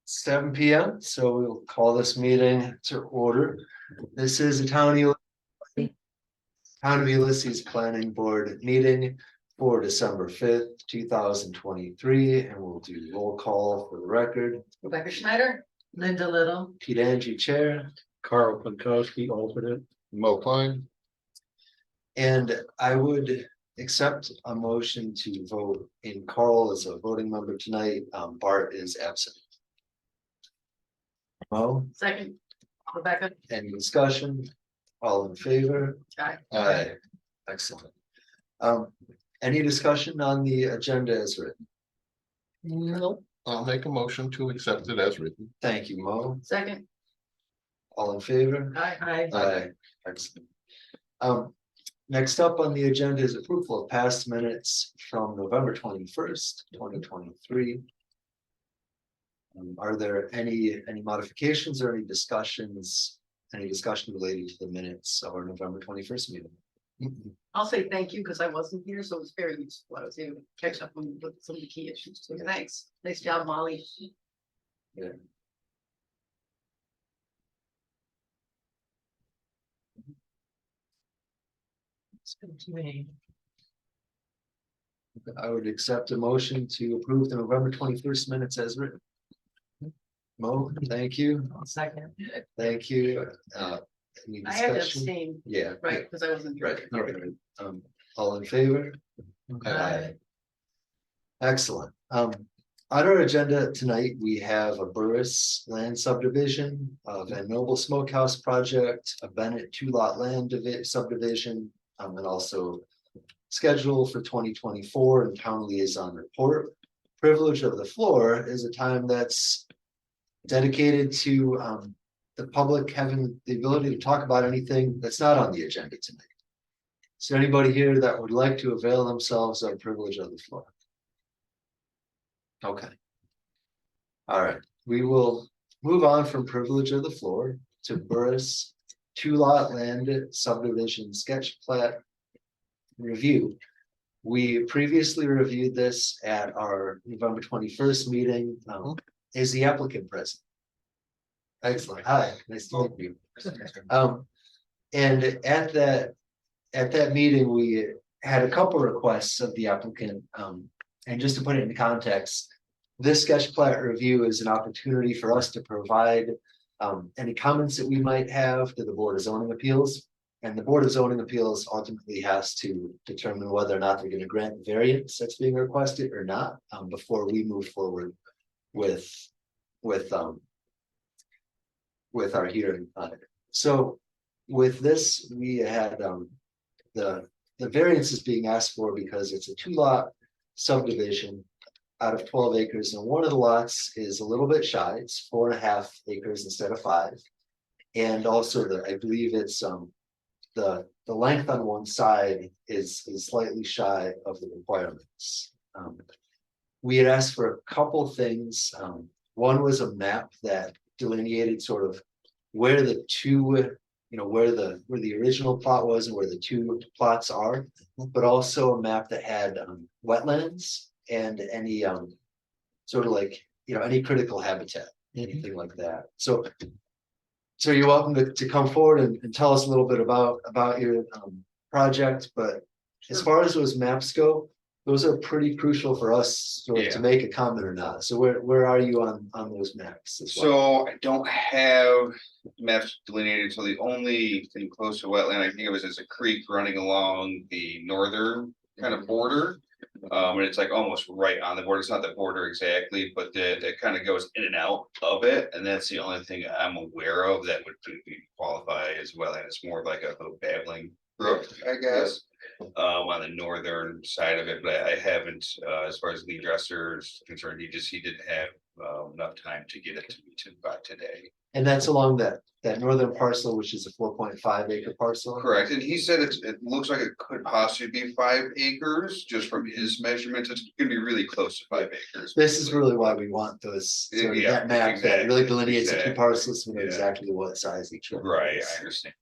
7 PM, so we'll call this meeting to order. This is a Town of Ulysses Planning Board meeting for December 5th, 2023, and we'll do roll call for the record. Rebecca Schneider, Linda Little, Pete Angie, Chair, Carl Pankowski, alternate. Mo Klein. and I would accept a motion to vote in Carl as a voting member tonight. Bart is absent. Mo, second, Rebecca, any discussion? All in favor? aye. Aye. Excellent. Any discussion on the agenda as written? No, I'll make a motion to accept it as written. Thank you, Mo. Second, All in favor? aye. Aye. Excellent. Next up on the agenda is approval of past minutes from November 21st, 2023. Are there any modifications or any discussions? Any discussion related to the minutes of our November 21st meeting? I'll say thank you because I wasn't here, so it was very useful. I was able to catch up on with some of the key issues. So thanks. Nice job, Molly. Yeah. It's good to me. I would accept a motion to approve the November 21st minutes as written. Mo, thank you. I'll second. Thank you. Any I had to discussion? abstain, Yeah. right, because I wasn't here. Right, all right. All in favor? Aye. Excellent. On our agenda tonight, we have a Burris land subdivision, a Van Noble Smokehouse project, a Bennett 2-lot land subdivision, and also schedule for 2024 and town liaison report. Privilege of the floor is a time that's dedicated to the public having the ability to talk about anything that's not on the agenda tonight. Is there anybody here that would like to avail themselves of privilege of the floor? Okay. All right, we will move on from privilege of the floor to Burris 2-lot land subdivision sketch plat review. We previously reviewed this at our November 21st meeting. Is the applicant present? Excellent. Hi, nice to meet you. And at that meeting, we had a couple requests of the applicant. And just to put it into context, this sketch plat review is an opportunity for us to provide any comments that we might have to the Board of Zoning Appeals. And the Board of Zoning Appeals ultimately has to determine whether or not they're going to grant the variance that's being requested or not, before we move forward with our hearing on it. So with this, we had the variance is being asked for because it's a 2-lot subdivision out of 12 acres, and one of the lots is a little bit shy. It's 4.5 acres instead of 5. And also I believe it's the length on one side is slightly shy of the requirements. We had asked for a couple things. One was a map that delineated sort of where the two, where the original plot was and where the two plots are, but also a map that had wetlands and any sort of like, any critical habitat, anything like that. So you're welcome to come forward and tell us a little bit about your project, but as far as those maps go, those are pretty crucial for us sort of to make a comment or not. So where are you on those maps as well? So I don't have maps delineated, so the only thing close to wetland I think of is a creek running along the northern kind of border. And it's like almost right on the border. It's not the border exactly, but that kind of goes in and out of it. And that's the only thing I'm aware of that would qualify as wetland. It's more like a little babbling brook, I guess. On the northern side of it, but I haven't, as far as Lee Dresser is concerned, he didn't have enough time to get it to me by today. And that's along that northern parcel, which is a 4.5 acre parcel. Correct, and he said it looks like it could possibly be 5 acres, just from his measurements. It's gonna be really close to 5 acres. This is really why we want those, sort of Yeah, that map that really exactly, delineates the two exactly. parcels, we know Yeah. exactly what size each one Right, is. I understand.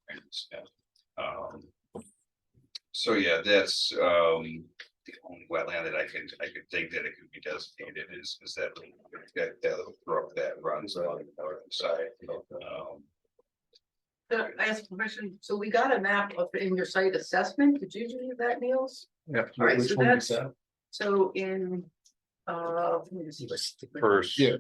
So yeah, that's the only wetland that I could think that it could be designated is that little brook that runs along the northern side. I asked a question, so we got a map of in your site assessment, did you do that, Niels? Yeah. All right, Which so one is that's, that? so in, let me see what's. First. Yeah.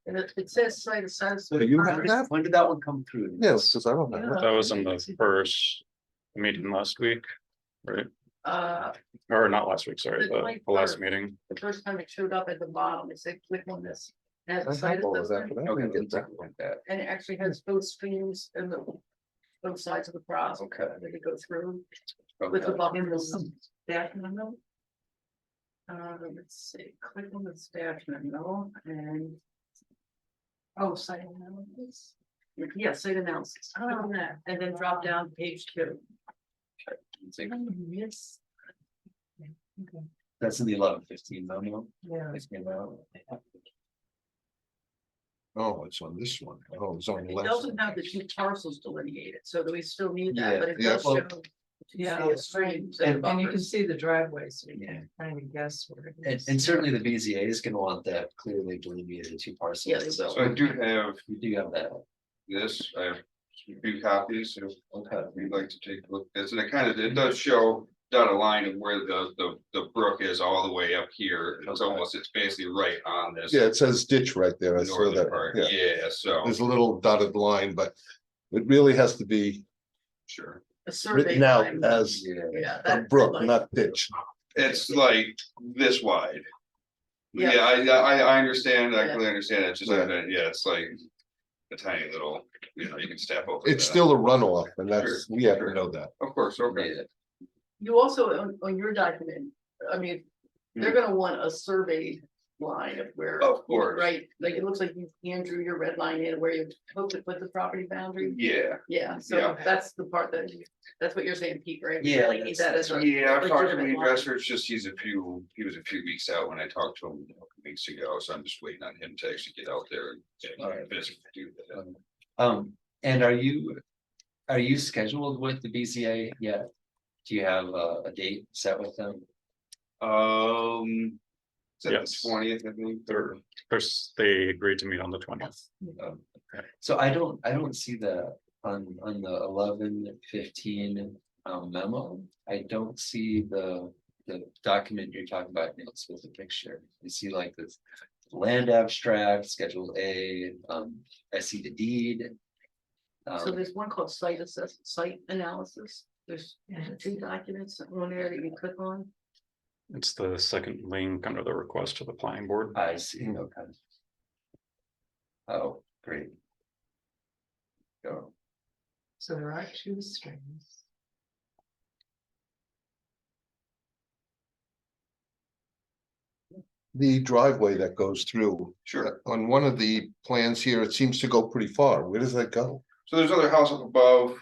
And it says site assessment. Do you have that? When did that one come through? Yes, because I don't have Yeah. it. That was in the first meeting last week, right? Or not last week, sorry, The the last 23rd. meeting. The first time it showed up at the bottom, it said click on this. As I a site have all of that, assessment, but I didn't get that one. and it actually has both streams and the both sides of the process. Okay. That it go through with the bottom of the staff memo. Let's see, click on the staff memo and. Oh, site analysis. Yeah, site analysis, click on that, and then drop down to page 2. Yes. That's in the 11-15 memo. Yeah. It's been out. Oh, it's on this one. Oh, it's on the It left. doesn't have the 2 parcels delineated, so do we still need that, Yeah, but it yeah, does well, show. Yeah, Yeah, streams and- And you can see the driveway, so you Yeah. can kind of guess where it And, is. and certainly the BZA is gonna want that clearly delineated 2 Yeah, they parcels, will. So I so do have you do have that. this, I have a few copies, if Okay. you'd like to take a look, at this, and it does show dot a line of where the brook is all the way up here, it's basically right on this. Yeah, it says ditch right there. I saw Northern that. part, Yeah, yeah, so, there's a little dotted line, but it really has to be sure, A survey written out line. as Yeah. Yeah. a that's brook, like- not ditch. it's like this wide. Yeah. Yeah, I understand, I Yeah. completely understand, it's just, Yeah. yeah, it's like a tiny little, you can step over. It's that. still a runoff and that's, Sure, we have sure. to know that. Of course, okay. Yeah. You also, on your document, I mean, they're gonna want a survey line of where. Of course. Right, like it looks like you hand drew your red line in where you hope to put the property boundary. Yeah, Yeah, so Yeah. that's the part that's what you're saying, Pete, right? We Yeah, really need that as a. yeah, I've talked to the legitimate line. investor, it's just he was a few weeks out when I talked to him a couple weeks ago, so I'm just waiting on him to actually get out there and Alright. visit, do that. And are you scheduled with the BZA yet? Do you have a date set with them? Is that the Yes. 20th, I think? They agreed to meet on the 20th. So I don't see the, on the 11-15 memo, I don't see the document you're talking about, Niels, with the picture. You see like this land abstract, Schedule A, I see the deed. So there's one called site analysis. There's 2 documents, one there that you click on. It's the second link under the request to the planning board. I see, okay. Oh, great. Go. So there are 2 strings. The driveway that goes through. Sure. On one of the plans here, it seems to go pretty far. Where does that go? So there's another house up above,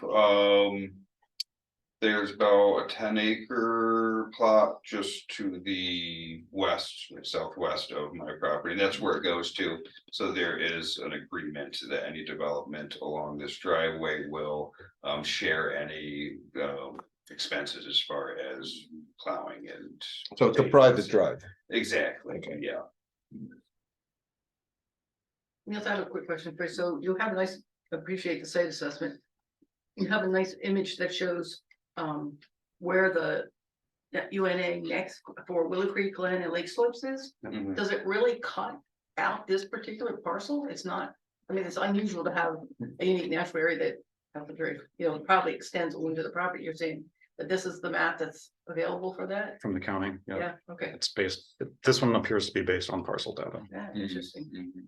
there's about a 10-acre plot just to the west, southwest of my property, that's where it goes to. So there is an agreement that any development along this driveway will share any expenses as far as plowing and. So it's a private drive. Exactly, Okay. yeah. Niels, I have a quick question for you. So you have a nice, appreciate the site assessment. You have a nice image that shows where the that UNA next for Willow Creek, Glen and Lake Slopes is. Mhm. Does it really cut out this particular parcel? It's not, I mean, it's unusual to have a unique natural area that have a very, probably extends into the property. You're saying that this is the map that's available for that? From the county, yeah, Yeah, okay, it's based, this one appears to be based on parcel data. yeah, Mhm, interesting. mhm.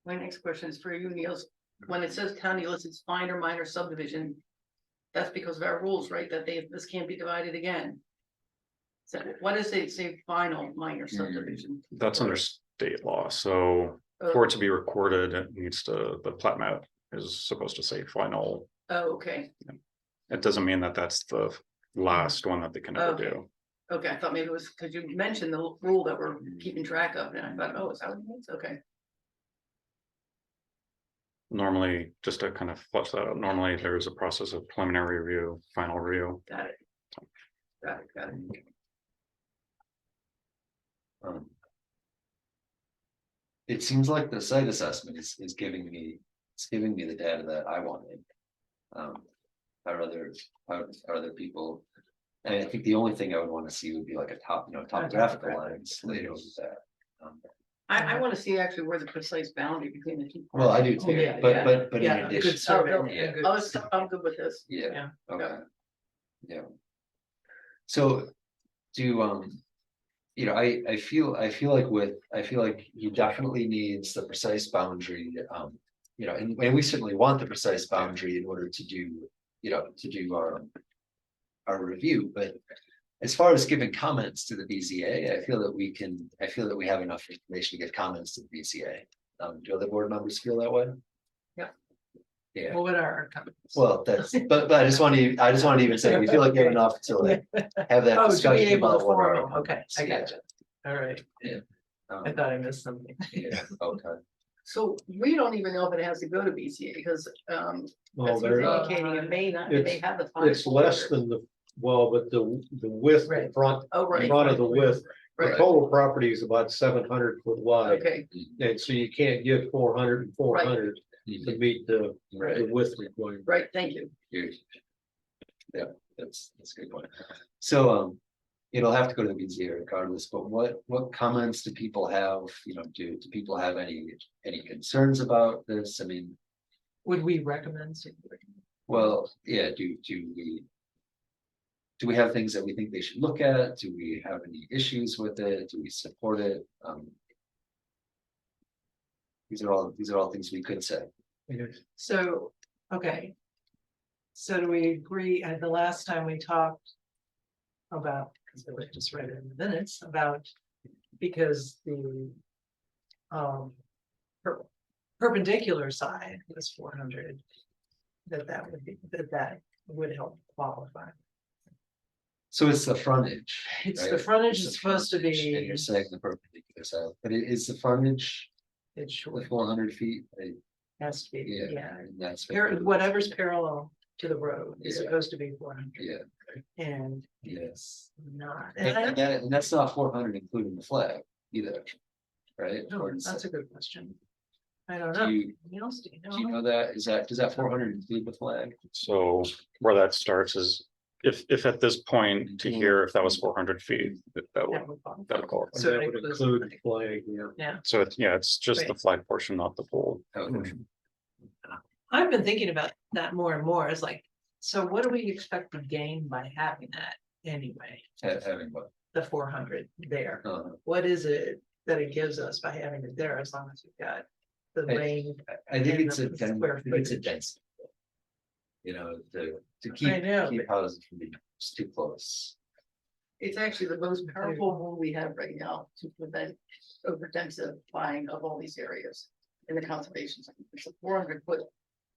My next question is for you, Niels. When it says county licits fine or minor subdivision, that's because of our rules, right? That this can't be divided again. So what does it say final minor subdivision? That's under state law, so Oh, for it to be recorded, it needs to, the plat map is supposed to say final. oh, okay, It doesn't mean that that's the last one that they can ever Okay. do. okay, I thought maybe it was because you mentioned the rule that we're keeping track of, and I thought, oh, is that what it means? Okay. normally, just to kind of flush that out, normally there's a process of preliminary review, final review. Got it. Got it. It seems like the site assessment is giving me, it's giving me the data that I wanted. How other people, and I think the only thing I would want to see would be like a topographical lines laid over that. I wanna see actually where the precise boundary between the two. Well, I do parcels. too, yeah, but in Yeah, addition, good survey. Oh, yeah. good- I'm good with this. yeah, Yeah. okay. Yeah. So, I feel like he definitely needs the precise boundary, and we certainly want the precise boundary in order to do, our review, but as far as giving comments to the BZA, I feel that we have enough information to give comments to the BZA. Do other board members feel that way? Yeah. Yeah, Well, what are our comments? well, but I just want to even say, we feel like we have enough to like have that Oh, to be discussion able to about what our. form them, okay, I Yeah. got you. All right, Um, I thought I missed something. Yeah, okay. So we don't even know if it has to go to BCA because, Well, as you're there, indicating, it may not, it may have the. final it's less order. than but the width, the Right. front, Oh, right. front of the width. The Right, total property is about 700 foot wide, okay, and so you can't get 400 and 400 to meet the width requirement. right, thank you. Huge. Yeah, that's a good point. So, it'll have to go to the BZA regardless, but what comments do people have, do people have any concerns about this? I mean, Would we recommend? well, yeah, do we have things that we think they should look at? Do we have any issues with it? Do we support it? These are all things we could say. So, okay. So do we agree, the last time we talked about, because I was just read it in the minutes, about, because the perpendicular side was 400, that would help qualify. So it's the frontage. It's right? the frontage It's the is supposed to frontage, And be, you're saying the perpendicular side, but is the frontage it's short, the 400 feet? has to be, Yeah. yeah. And that's. Whatever's parallel to the road is Yeah. supposed to be 400, Yeah, and yes. not. And that's not 400 including the flag either, right? No, Or is that's a it- good question. I don't Do know. you, Anything else, do you do you know? know does that 400 include the flag? So where that starts is, if at this point to here, if that was 400 feet, that would, That would qualify. that would qualify. So That it would includes include everything. flag, yeah. So it's just the flag portion, not the full. Okay. I've been thinking about that more and more. It's like, so what do we expect to gain by having that anyway? Having what? The 400 there. Uh, What is it that it gives us by having it there as long as we've got the I- range? I think And it's the square it's a footage. density. To I keep know, houses from being just too close. It's actually the most powerful rule we have right now to prevent overdensifying of all these areas in the conservation zone. It's a 400-foot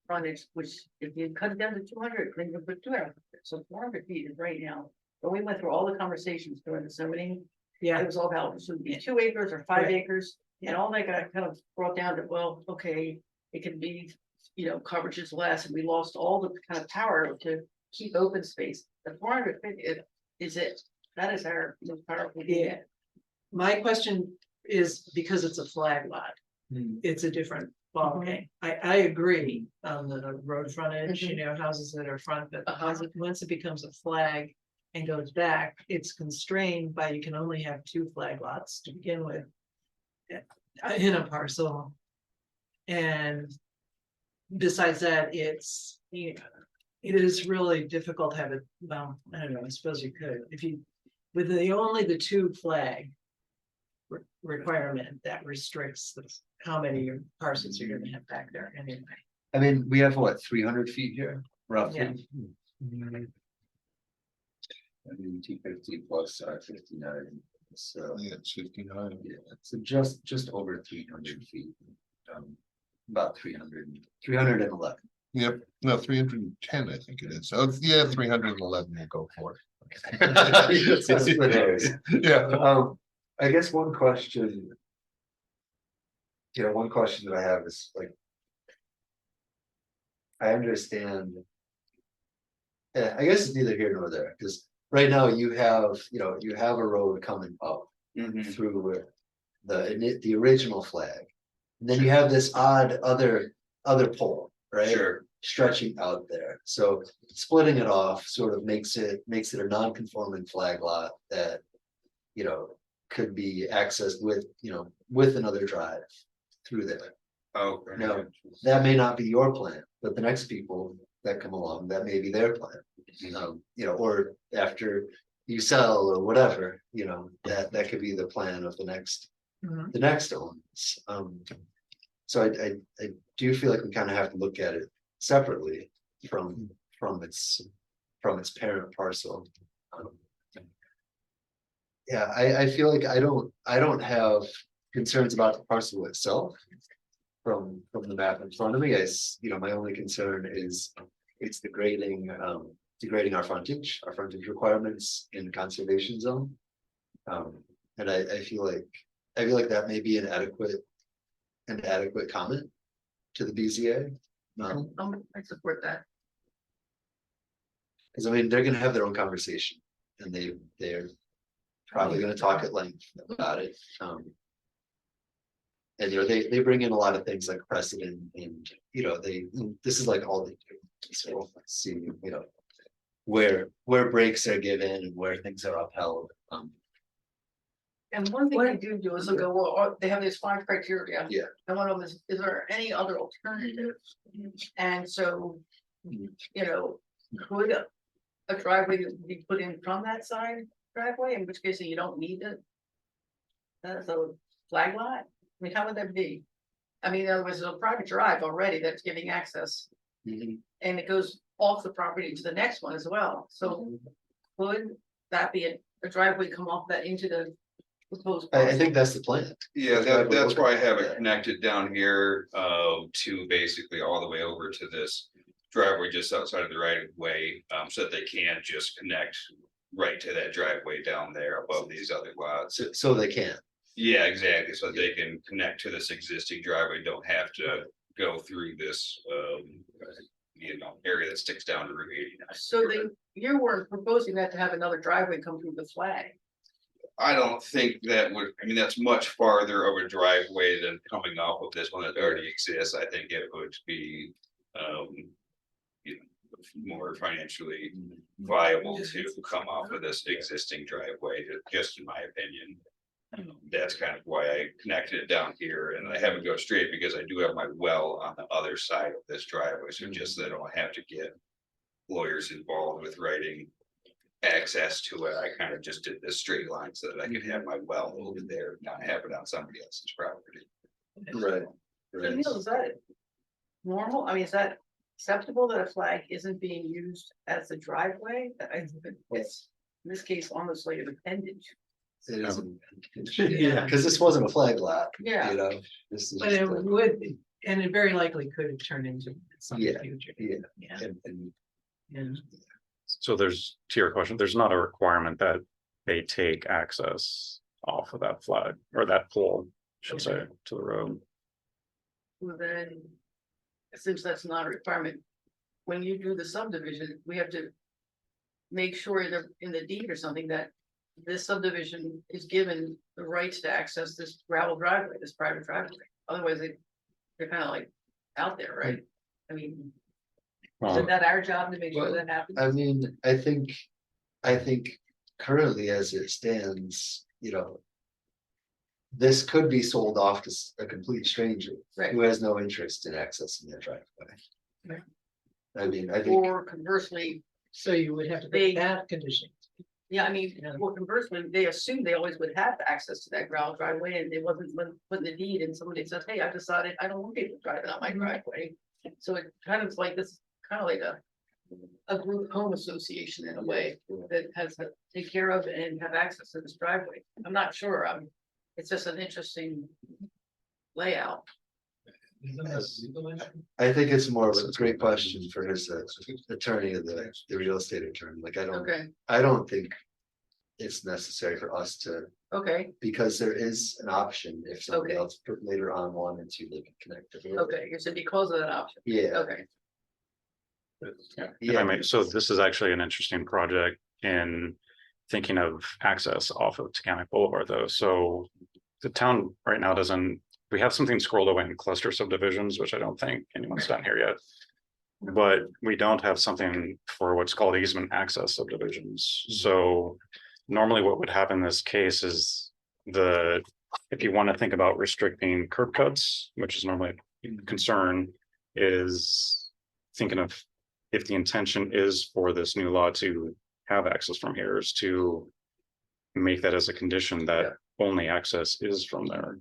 frontage, which if you cut it down to 200, then you put 200. So 400 feet is right now. But we went through all the conversations during the zoning. Yeah, It was all about, should it be 2 acres or 5 Right. acres? And all that got kind of brought down to, well, okay, it could be, coverage is less, and we lost all the kind of power to keep open space. The 400 feet is it. That is our most powerful. Yeah. My question is, because it's a flag lot, Hmm. it's a different ballgame. I agree on the road frontage, houses that are front, but once it becomes a flag and goes back, it's constrained by, you can only have 2 flag lots to begin with in a parcel. And besides that, it is really difficult to have it, well, I don't know, I suppose you could, if you, with only the 2 flag requirement, that restricts how many parcels you're gonna have back there anyway. I mean, we have what, 300 feet here, roughly? Yeah. I mean, 250 plus 59, so, Yeah, it's 59. yeah, so just over 300 feet. About 311. Yep, no, 310, I think it is. So, yeah, 311 will go for it. Yeah, I guess one question. One question that I have is like. I understand. Yeah, I guess it's neither here nor there, because right now you have, you have a road coming up Mhm. through where the original flag. And then you have this odd other pole, right? Sure, Stretching out there, so splitting it off sort of makes it a non-conforming flag lot that. Could be accessed with another drive through there. okay. No. That may not be your plan, but the next people that come along, that may be their plan. Or after you sell or whatever, that could be the plan of the next Mhm. owners. So I do feel like we kind of have to look at it separately from its parent parcel. Um, Yeah, I feel like I don't have concerns about the parcel itself. From the map in front of me, my only concern is it's degrading our frontage requirements in the conservation zone. And I feel like that may be an adequate comment to the BZA. I support that. Cause I mean, they're gonna have their own conversation and they're probably gonna talk at length about it. And they bring in a lot of things like precedent and, this is like all they do. So we'll see, where breaks are given and where things are upheld. And one thing they do is they'll go, well, they have these 5 criteria. Yeah. And one of them is there any other alternatives? And so, could a driveway be put in from that side driveway, in which case you don't need it? That's a flag lot? I mean, how would that be? I mean, in other words, there's a private drive already that's giving access, Mhm. and it goes off the property to the next one as well, so. Could that be a driveway come off that into the proposed? I think that's the plan. Yeah, That's why we're that's why I have looking- it connected down here, to basically all the way over to this driveway just outside of the right of way, so that they can just connect right to that driveway down there above these other lots. So they can. Yeah, exactly, so they can connect to this existing driveway, don't have to go through this, area that sticks down to Route 89. So you were proposing that to have another driveway come through the flag. I don't think that would, I mean, that's much farther of a driveway than coming off of this one that already exists. I think it would be, more financially viable to come off of this existing driveway, just in my opinion. That's kind of why I connected it down here, and I haven't go straight because I do have my well on the other side of this driveway, so just that I don't have to get lawyers involved with writing access to it. I kind of just did this straight line so that I could have my well over there, not have it on somebody else's property. Right. So Neil, is that normal? I mean, is that acceptable that a flag isn't being used as a driveway? It's, in this case, almost like an appendage. It is. Yeah. Cause this wasn't a flag lot, Yeah. this is. But just it a- would, and it very likely could turn into some Yeah, future. yeah. Yeah, and yeah. So there's, to your question, there's not a requirement that they take access off of that flag or that pole, should say, to the road. Well, then, since that's not a requirement, when you do the subdivision, we have to make sure that in the deed or something that this subdivision is given the rights to access this gravel driveway, this private driveway. Otherwise, they're kind of like out there, right? I mean, isn't that our job to make sure that happens? I mean, I think currently as it stands, this could be sold off to a complete stranger Right. who has no interest in accessing their driveway. Right. I mean, I think, Or conversely, So you would have to They- make that condition. yeah, I mean, Yeah. well, conversely, they assumed they always would have access to that gravel driveway, and it wasn't put in the deed, and somebody says, hey, I decided I don't want people driving on my driveway. So it kind of like this, kind of like a group home association in a way that has to take care of and have access to this driveway. I'm not sure, it's just an interesting layout. I think it's more of a great question for his attorney, the real estate attorney, like, Okay, I don't think. It's necessary for us to, okay, because there is an option if somebody Okay. else later on wanted to, they can connect to the road. okay, you said because of that option, Yeah, okay. If I may, so this is actually an interesting project in thinking of access off of Taconic Boulevard though. So the town right now doesn't, we have something scrolled away in cluster subdivisions, which I don't think anyone's done here yet. But we don't have something for what's called easement access subdivisions. So normally what would happen in this case is if you want to think about restricting curb cuts, which is normally a concern, is thinking of if the intention is for this new law to have access from here is to make that as a condition that only access is from there.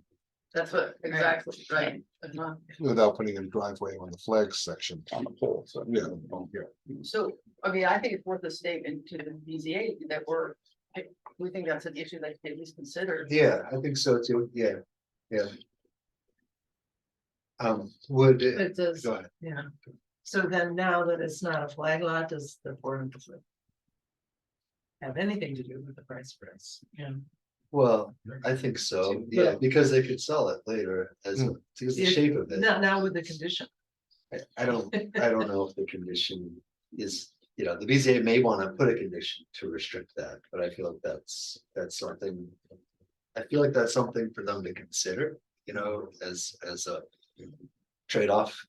That's what, exactly, right. Without putting in driveway on the flag section. On the pole, so. Yeah. So, I mean, I think it's worth a statement to the BZA that we think that's an issue that they at least consider. Yeah, I think so too, yeah, yeah. Would, It does, go ahead. yeah. So then now that it's not a flag lot, does the 400 foot have anything to do with the price spreads? Yeah. Well, I think so, yeah, because they could sell it later as a, because the shape of it. Now with the condition. I don't know if the condition is, the BZA may want to put a condition to restrict that, but I feel like that's something. I feel like that's something for them to consider, as a trade-off.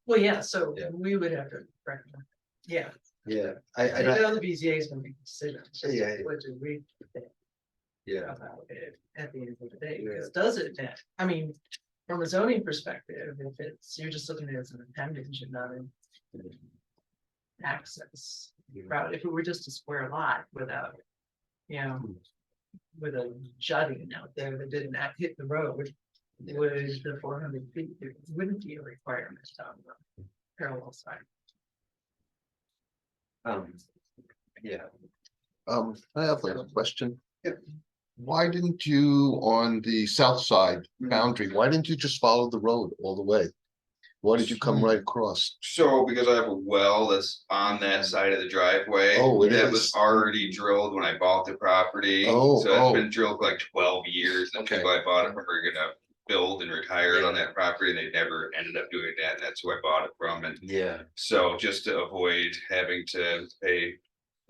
Well, yeah, so Yeah. we would have to recommend, yeah. Yeah, I know the BZA is gonna be considered. Yeah. What do we think yeah, about it at the end of the day, because does it, I mean, from a zoning perspective, if you're just looking at it as an appendage and not an access route, if it were just a square lot without, with a jutting out there that didn't hit the road, with the 400 feet, it wouldn't be a requirement on the parallel side. yeah. I have a question. Yeah. Why didn't you, on the south side boundary, why didn't you just follow the road all the way? Why did you come right across? So because I have a well that's on that side of the driveway. Oh, it That is. was already drilled when I bought the property. Oh, So it's been drilled for like 12 years. The Okay. people I bought it from were gonna build and retire on that property. And they never ended up doing that. And that's who I bought it from. And Yeah, so just to avoid having to pay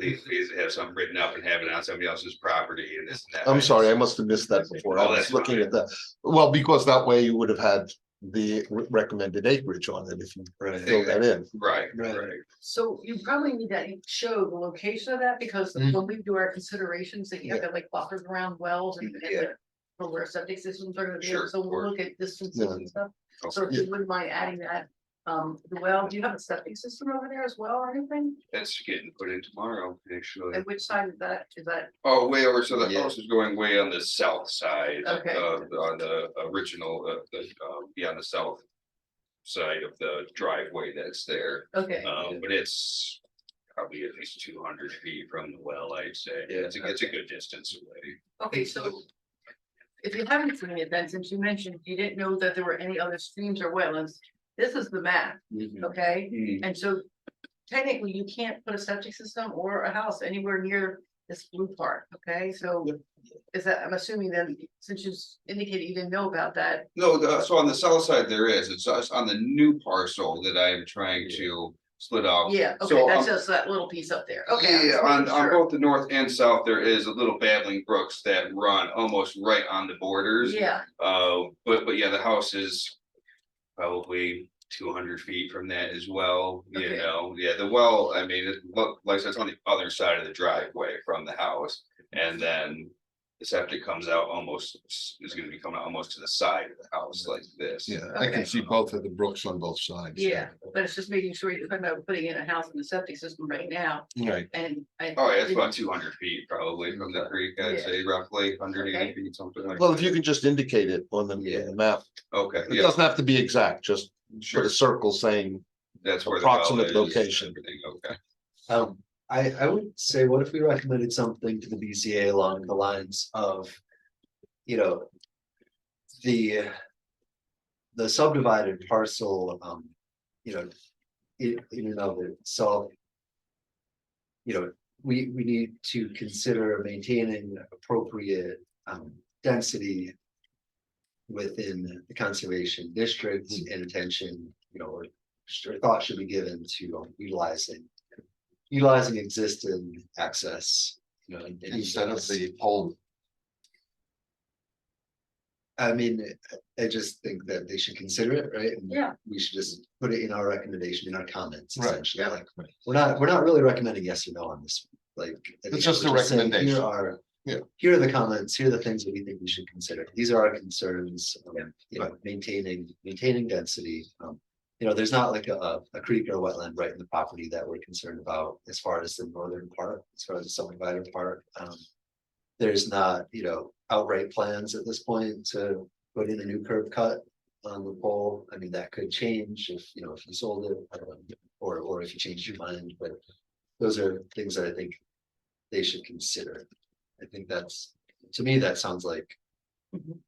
lease fees, to have something written up and have it on somebody else's property and this and that. I'm sorry, I must have missed that before. I Oh, was that's looking fine. at that. Well, because that way you would have had the recommended acreage on it if you right. fill that in. Right, Right. right. So you probably need to show the location of that, because when we do our considerations, that you have to have like buffers around wells and. Yeah. For where septic systems are gonna be, Sure, so of we'll course. look at distances Yeah. and stuff. So if you wouldn't mind adding that, the well, do you have a septic system over there as well or anything? That's getting put in tomorrow, actually. And which side is that? Oh, way over, so the Yeah. house is going way on the south side. Okay. On the original, on the south side of the driveway that's there. Okay, But it's probably at least 200 feet from the well, I'd say. Yeah. It's a good distance away. okay, so. If you haven't seen it, then since you mentioned you didn't know that there were any other streams or wetlands, this is the map, Mhm. okay? Mhm. And so technically you can't put a septic system or a house anywhere near this blue part, okay? So is that, I'm assuming then, since you indicated you didn't know about that, No, so on the south side there is, it's on the new parcel that I'm trying to split off. yeah, okay, So, that's just that little piece up there, okay. I'm Yeah, just on, making on sure. both the north and south, there is a little babbling brooks that run almost right on the borders. Yeah, But yeah, the house is probably 200 feet from that as well, Okay. yeah, the well, I mean, like I said, it's on the other side of the driveway from the house. And then the septic comes out is gonna be coming out almost to the side of the house like this. Yeah, I can Okay. see both of the brooks on both sides. yeah, but it's just making sure you're talking about putting in a house and a septic system right now, Right. and. Oh, yeah, it's about 200 feet probably from the creek, I'd Yeah. say roughly 180 Okay. feet, something like. Well, that. if you can just indicate it on Yeah. the map, Okay, it yeah, doesn't have to be exact, just put sure, a circle saying, that's where the well approximate is, location. everything, okay. I would say, what if we recommended something to the BCA along the lines of, the subdivided parcel, in and of itself. We need to consider maintaining appropriate, density within the conservation district and attention, or thought should be given to utilizing existing access, you know. Instead of the pole. I mean, I just think that they should consider it, right? And Yeah. we should just put it in our recommendation, in our comments, Right, essentially, yeah. like, we're not really recommending yes or no on this, like. I think just we're a saying, recommendation. Yeah. Here are the comments, here are the things that we think we should consider, these are our concerns, you know, maintaining density. You know, there's not like a creek or a wetland right in the property that we're concerned about as far as the northern part, as far as the subdivided part. There's not, you know, outright plans at this point to put in a new curb cut on the pole. I mean, that could change if, you know, if you sold it, I don't know, or if you changed your mind, but those are things that I think they should consider. I think that's, to me, that sounds like Mhm.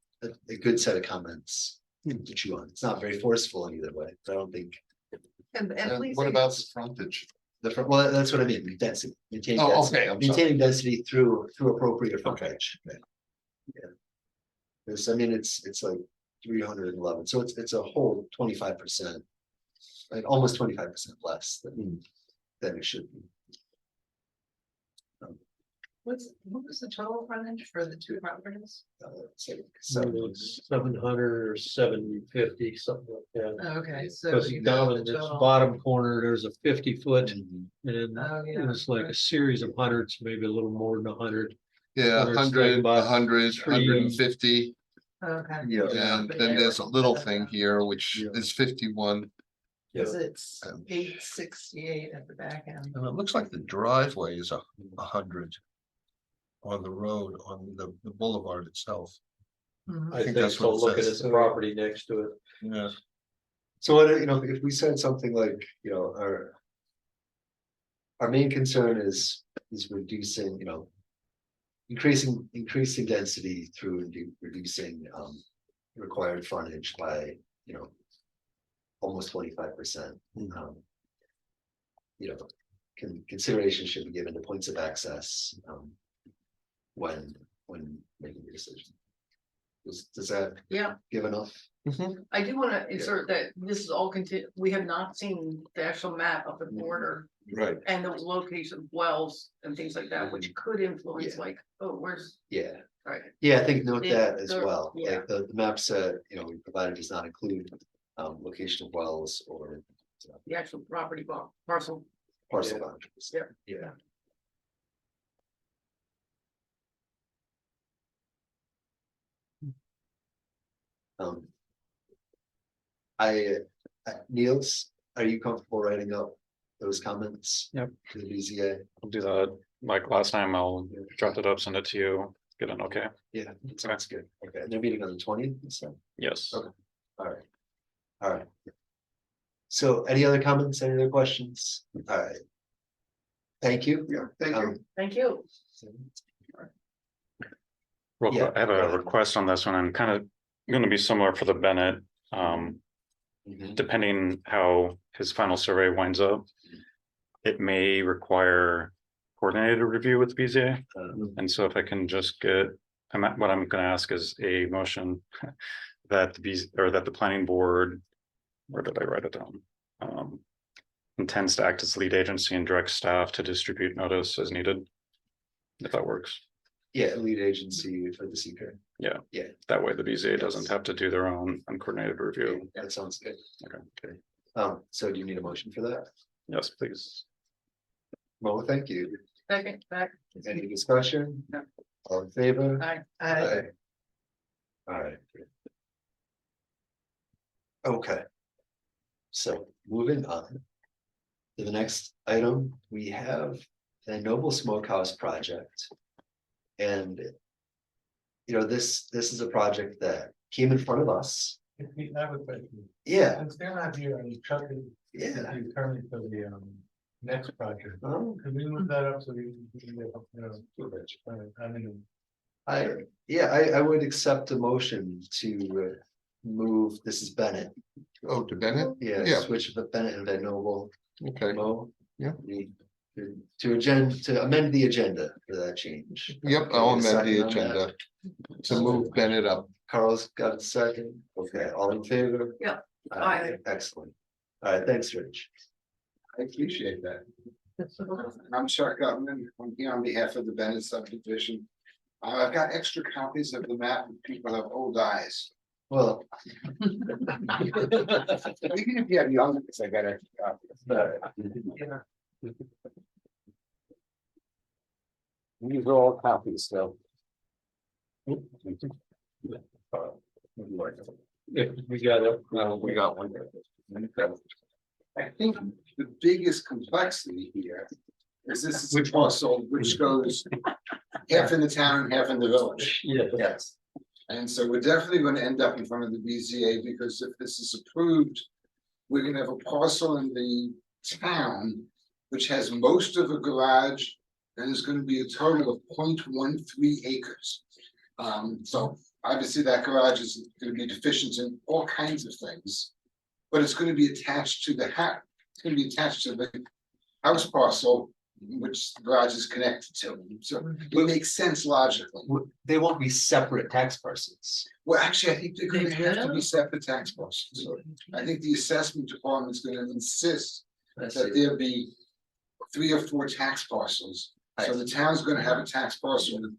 a good set of comments to chew on. It's not very forceful in either way, but I don't think And And please. what about the frontage? well, that's what I mean, density, maintaining Oh, density, okay, I'm sorry. maintaining density through appropriate Okay. frontage. Yeah. Because I mean, it's like 311, so it's a whole 25%. Like almost 25% less than it should be. What was the total frontage for the two properties? So, So 700 or 750, something like that. Okay, so. Because you down got in the this total- bottom corner, there's a 50-foot, Mhm. and Oh, yeah. it's like a series of hundreds, maybe a little more than 100. Yeah, Whether it's like 100, about 100, three- 150, Okay. Yeah. and then there's a little thing here, which is 51. Cause it's 868 at the back end. And it looks like the driveway is 100. On the road, on the boulevard itself. Mhm. I think think that's so, what it looking at says. the property next to it. Yeah. So what, you know, if we said something like, you know, our main concern is reducing, you know, increasing density through reducing required frontage by, you know, almost 25%. You know, consideration should be given to points of access when making a decision. Does that Yeah, give enough? I do wanna insert that this is all we have not seen the actual map of the border Right. and the location of wells and things like that, which could influence Yeah. like, oh, where's, Yeah. right, Yeah, I think note Yeah, that as the- well, yeah. like the maps that, you know, we provided does not include location of wells or the actual property parcel. parcel Yeah. boundaries. Yeah. Yeah. Um. Niels, are you comfortable writing up those comments? Yep. To the BZA? I'll do that. Like last time, I'll draft it up, send it to you, get an okay. Yeah, that sounds good. Okay, and they're meeting on the 20th, so, Yes. Okay. all right. All right. So any other comments, any other questions? All right. Thank you. Yeah, thank you. Thank you. Real Yeah, quick, I have go a ahead. request on this one and kind of gonna be similar for the Bennett. Mhm. Depending how his final survey winds up. It may require coordinated review with BZA. And so if I can just get, what I'm gonna ask is a motion that that the planning board, where did I write it down? Intends to act as lead agency and direct staff to distribute notice as needed. If that works, Yeah, lead agency for the seeker. that way the BZA doesn't have to do their own uncoordinated review. That sounds good. Okay. So do you need a motion for that? Yes, please. Well, thank you. Second, back. Any discussion? No. All in favor? Aye. Aye. All right. Okay. So moving on. To the next item, we have the Noble Smokehouse project. And. You know, this is a project that came in front of us. I have a question. Yeah, Since they're not here, and Chuck is yeah. currently for the next project, Oh, could we move that up so we can get, I mean, I would accept a motion to move, this is Bennett. Oh, to Bennett? Yeah, Yeah. switch the Bennett and Van Noble. Okay. Mo. Yeah. To amend the agenda for that change. Yep, I'll Okay, amend the second on that. agenda to move Bennett up. Carl's got a second. Okay, all in favor? Yeah. Excellent. All right, thanks, Rich. I appreciate that. I'm Chuck Gutman, I'm here on behalf of the Bennett subdivision. I've got extra copies of the map if people have old eyes. Well, Even if you have young, because I got extra copies. These are all copies, so. If we got it. We got one. I think the biggest complexity here is this is a parcel which goes half in the town, half in the village. Yeah. yes, And so we're definitely going to end up in front of the BZA because if this is approved, we're gonna have a parcel in the town which has most of a garage and is gonna be a total of 0.13 acres. So obviously that garage is gonna be deficient in all kinds of things. But it's gonna be attached to the house, it's gonna be attached to the house parcel, which the garage is connected to. So it makes sense logically. they won't be separate tax parcels. Well, actually, I think they're gonna They have to will? be separate tax parcels. I think the assessment department is gonna insist I that see. there be 3 or 4 tax parcels. So the town's gonna have a tax parcel with,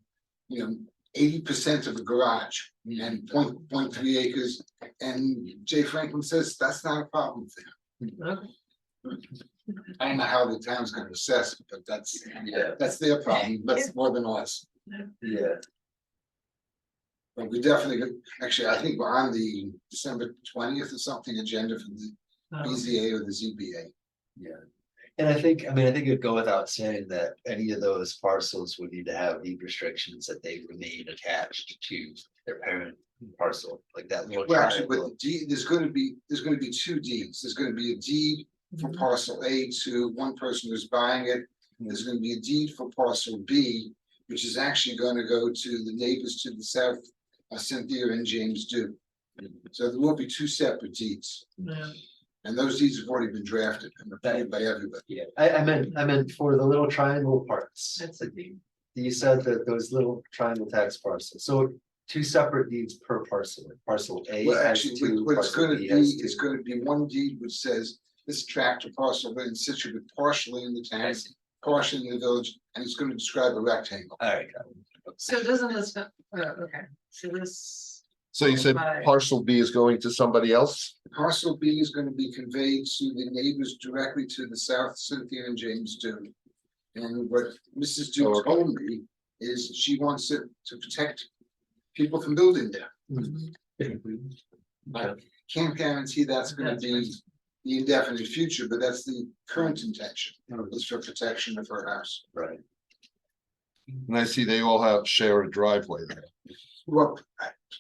80% of the garage and 0.3 acres. And Jay Franklin says that's not a problem for him. Okay. I don't know how the town's gonna assess it, but Yeah. that's their problem. That's more than us. Yeah, But we definitely, actually, I think we're on the December 20th or something agenda for the BZA or the ZBA. yeah. And I think it'd go without saying that any of those parcels would need to have deed restrictions that they remain attached to their parent parcel, like that little Well, actually, triangle. with the deed, there's gonna be 2 deeds. There's gonna be a deed for parcel A to one person who's buying it. And there's gonna be a deed for parcel B, which is actually gonna go to the neighbors to the south, Cynthia and James do. So there will be 2 separate deeds, No. and those deeds have already been drafted and approved by everybody. Yeah, I meant for the little triangle parts. That's a big. You said that those little triangle tax parcels, so 2 separate deeds per parcel, like parcel A. Well, has actually, 2, what it's parcel gonna B be, has is 2. gonna be one deed which says this tractor parcel in Situate partially in the I town, see. partially in the village, and it's gonna describe a rectangle. All right, got it. So doesn't this, okay, so this, So you said Right. parcel B is going to somebody else? Parcel B is gonna be conveyed to the neighbors directly to the south, Cynthia and James do. And what Mrs. Duke Okay. told me is she wants it to protect people from building there. I can't guarantee that's gonna That's be the indefinite future, but that's the current intention, is for protection of her house. Right. And I see they all have share a driveway there. Well,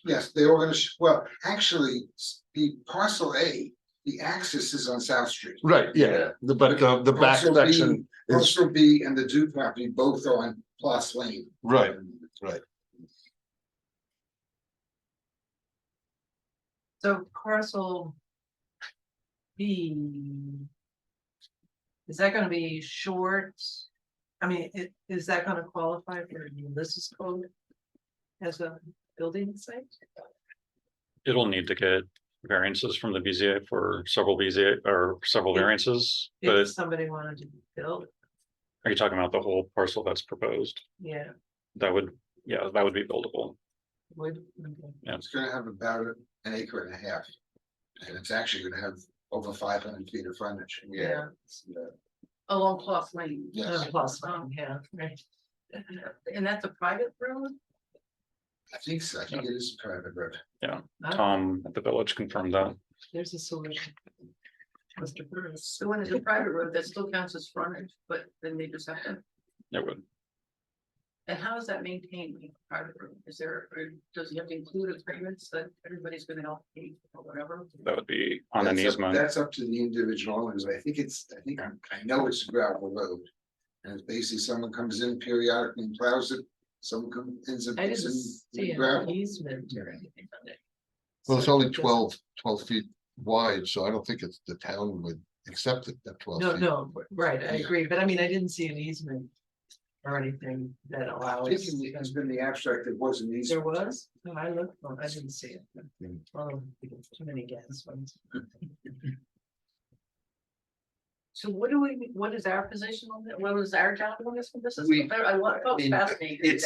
yes, they all gonna, well, actually, the parcel A, the access is on South Street. Right, yeah, but the back Parcel B- section is, Parcel B and the Duke property both are on Ploss Lane. right, so parcel B. Is that gonna be short? I mean, is that gonna qualify for Ulysses code? As a building site? It'll need to get variances from the BZA for several BZA or several If- variances, but If somebody wanted to build, are you talking about the whole parcel that's proposed? yeah, That would, yeah, that would be buildable. would, okay. It's gonna have about an acre and a half. And it's actually gonna have over 500 feet of frontage. Yeah. Along Clough Lane. Yes, Plus, yeah, right. And that's a private road? I think so. I think it is a private road. Tom at the village confirmed that. There's a solution. Mr. Burris. So when it's a private road, that still counts as frontage, but then they just have to, It would. and how is that maintained, when it's a private road? Is there, or does he have to include agreements that everybody's gonna help pay or whatever? That would be on an That's up- easement. That's up to the individual owners. I think I know it's a gravel road. And it's basically someone comes in periodically and plows it, someone ends up. I didn't fixing see an gravel. easement or anything on it. well, it's So only it doesn't- 12 feet wide, so I don't think it's, the town would accept it at 12 No, feet. no, right, I Yeah. agree, but I mean, I didn't see an easement. Or anything that I allows. think it's been the abstract, there was an There easement. was, no, I looked, oh, I didn't see it. Oh, too many gas ones. So what is our position on that? What was our job on this one? This is, We- I was mean, fascinated.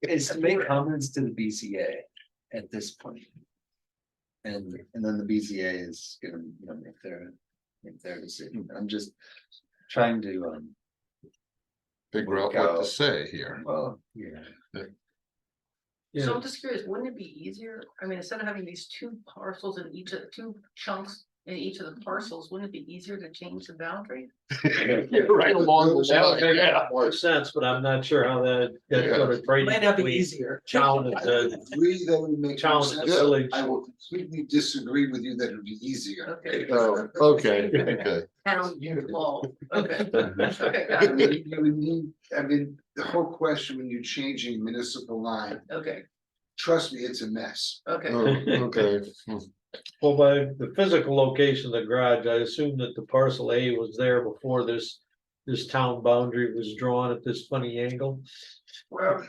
It's to make comments to the BZA at this point. And then the BZA is gonna, make their decision. I'm just trying to, Figure out Work what to out. say here. well, yeah. So Yeah, I'm just curious, wouldn't it be easier, I mean, instead of having these two parcels in each of, two chunks in each of the parcels, wouldn't it be easier to change the boundary? Right along the that would line, make yeah. more sense, but I'm not sure how that's Yeah. gonna trade. Might not be between easier. Town and I the agree that would make more town and sense. the village. I will completely disagree with you that it would be easier. Okay. Oh, okay, okay. Town, law, okay, okay, I got it, mean, you would need, I mean, the whole question when you're changing municipal line, okay, trust me, it's a mess. okay. Oh, okay. Well, by the physical location of the garage, I assume that the parcel A was there before this town boundary was drawn at this funny angle. Well,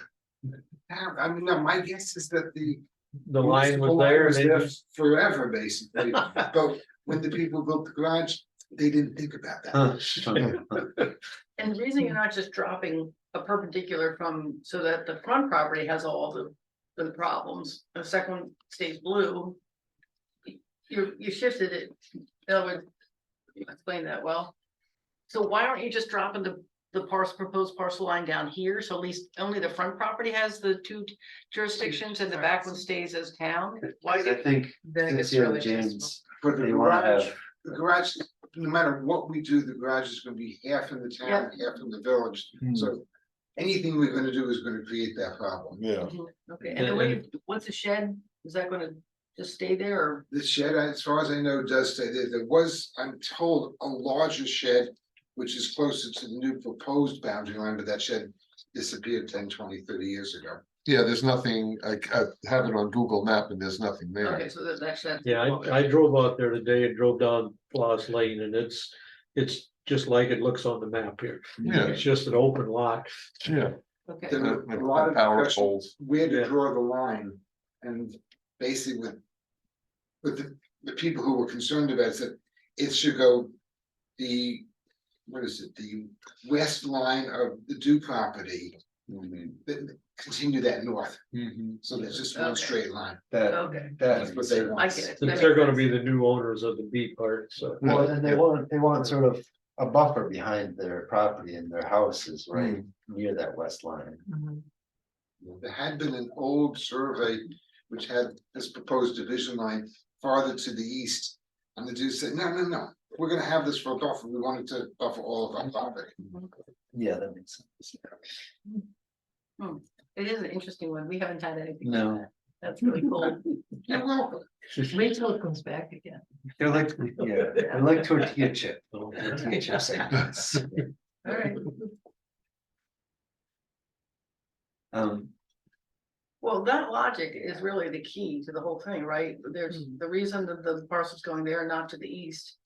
I mean, no, my guess is that The line municipal was there and was they there just, forever, basically, but when the people built the garage, they didn't think about that. And the reason you're not just dropping a perpendicular from, so that the front property has all the problems, the second one stays blue. You shifted it, in other words, you explained that well. So why aren't you just dropping the proposed parcel line down here, so at least only the front property has the two jurisdictions and the back one stays as town? Why is I it? think Then it's Cynthia really and just- James, But the they wanna garage, have, the garage, no matter what we do, the garage is gonna be half in the town, half in the village, so. Anything we're gonna do is gonna create that problem. Yeah, Okay, and then what's the shed, is that gonna just stay there, or? The shed, as far as I know, does stay there. There was, I'm told, a larger shed, which is closer to the new proposed boundary line, but that shed disappeared 10, 20, 30 years ago. yeah, there's nothing, I have it on Google Map and there's nothing there. Okay, so that shed. yeah, I drove out there today and drove down Floss Lane and it's just like it looks on the map here. Yeah. It's just an open lot. Yeah. Okay, There With were a lot of power discussion poles. where to Yeah. draw the line, and basically with the people who were concerned about it, said it should go the, what is it, the west line of the Dew property, then continue that north, so there's just one Okay. straight line. okay, That's what they I want. get it. Since they're gonna be the new owners of the B part, so. well, and they want sort of a buffer behind their property and their houses, right, near that west line. Mhm. There had been an old survey which had this proposed division line farther to the east. And the dude said, no, we're gonna have this for a buffer, we wanted to buffer all of our property. Yeah, that makes sense. It is an interesting one, we haven't had anything. like No. that. That's really cool. You're welcome. Wait till it comes back again. They're like, yeah, they're like tortilla chip. Tortilla chip sandwiches. All right, well, that logic is really the key to the whole thing, right? There's the reason that the parcel's going there, not to the east.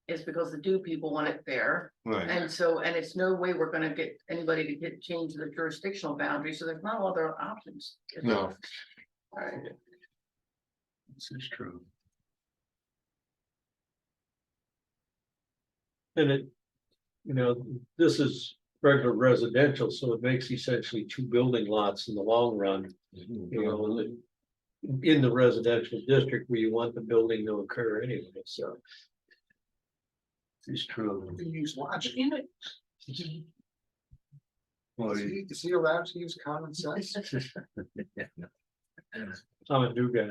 Is because the Dew people want it there, Right. and so, and it's no way we're gonna get anybody to change the jurisdictional boundary, so there's not other options. No. All right. This is true. And it, this is regular residential, so it makes essentially two building lots in the long run. In the residential district where you want the building to occur anyway, so. This is true. You can use logic. Well, Is he allowed to use common sense? I'm a new guy.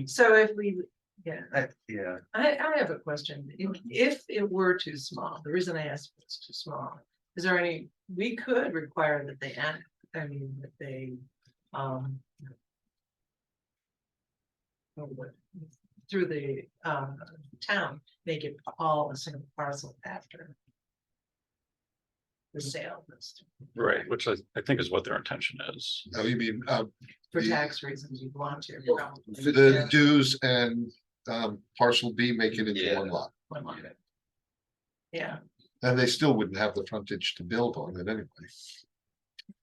So if we, yeah, yeah, I have a question. If it were too small, the reason I asked if it's too small, is there any, we could require that they act, I mean, that they, through the, town, make it all a single parcel after the sale, Right, which I think is what their intention is. No, you mean, for The- tax reasons you want to. the dues and parcel B make it into one lot. Yeah, And they still wouldn't have the frontage to build on it anyway.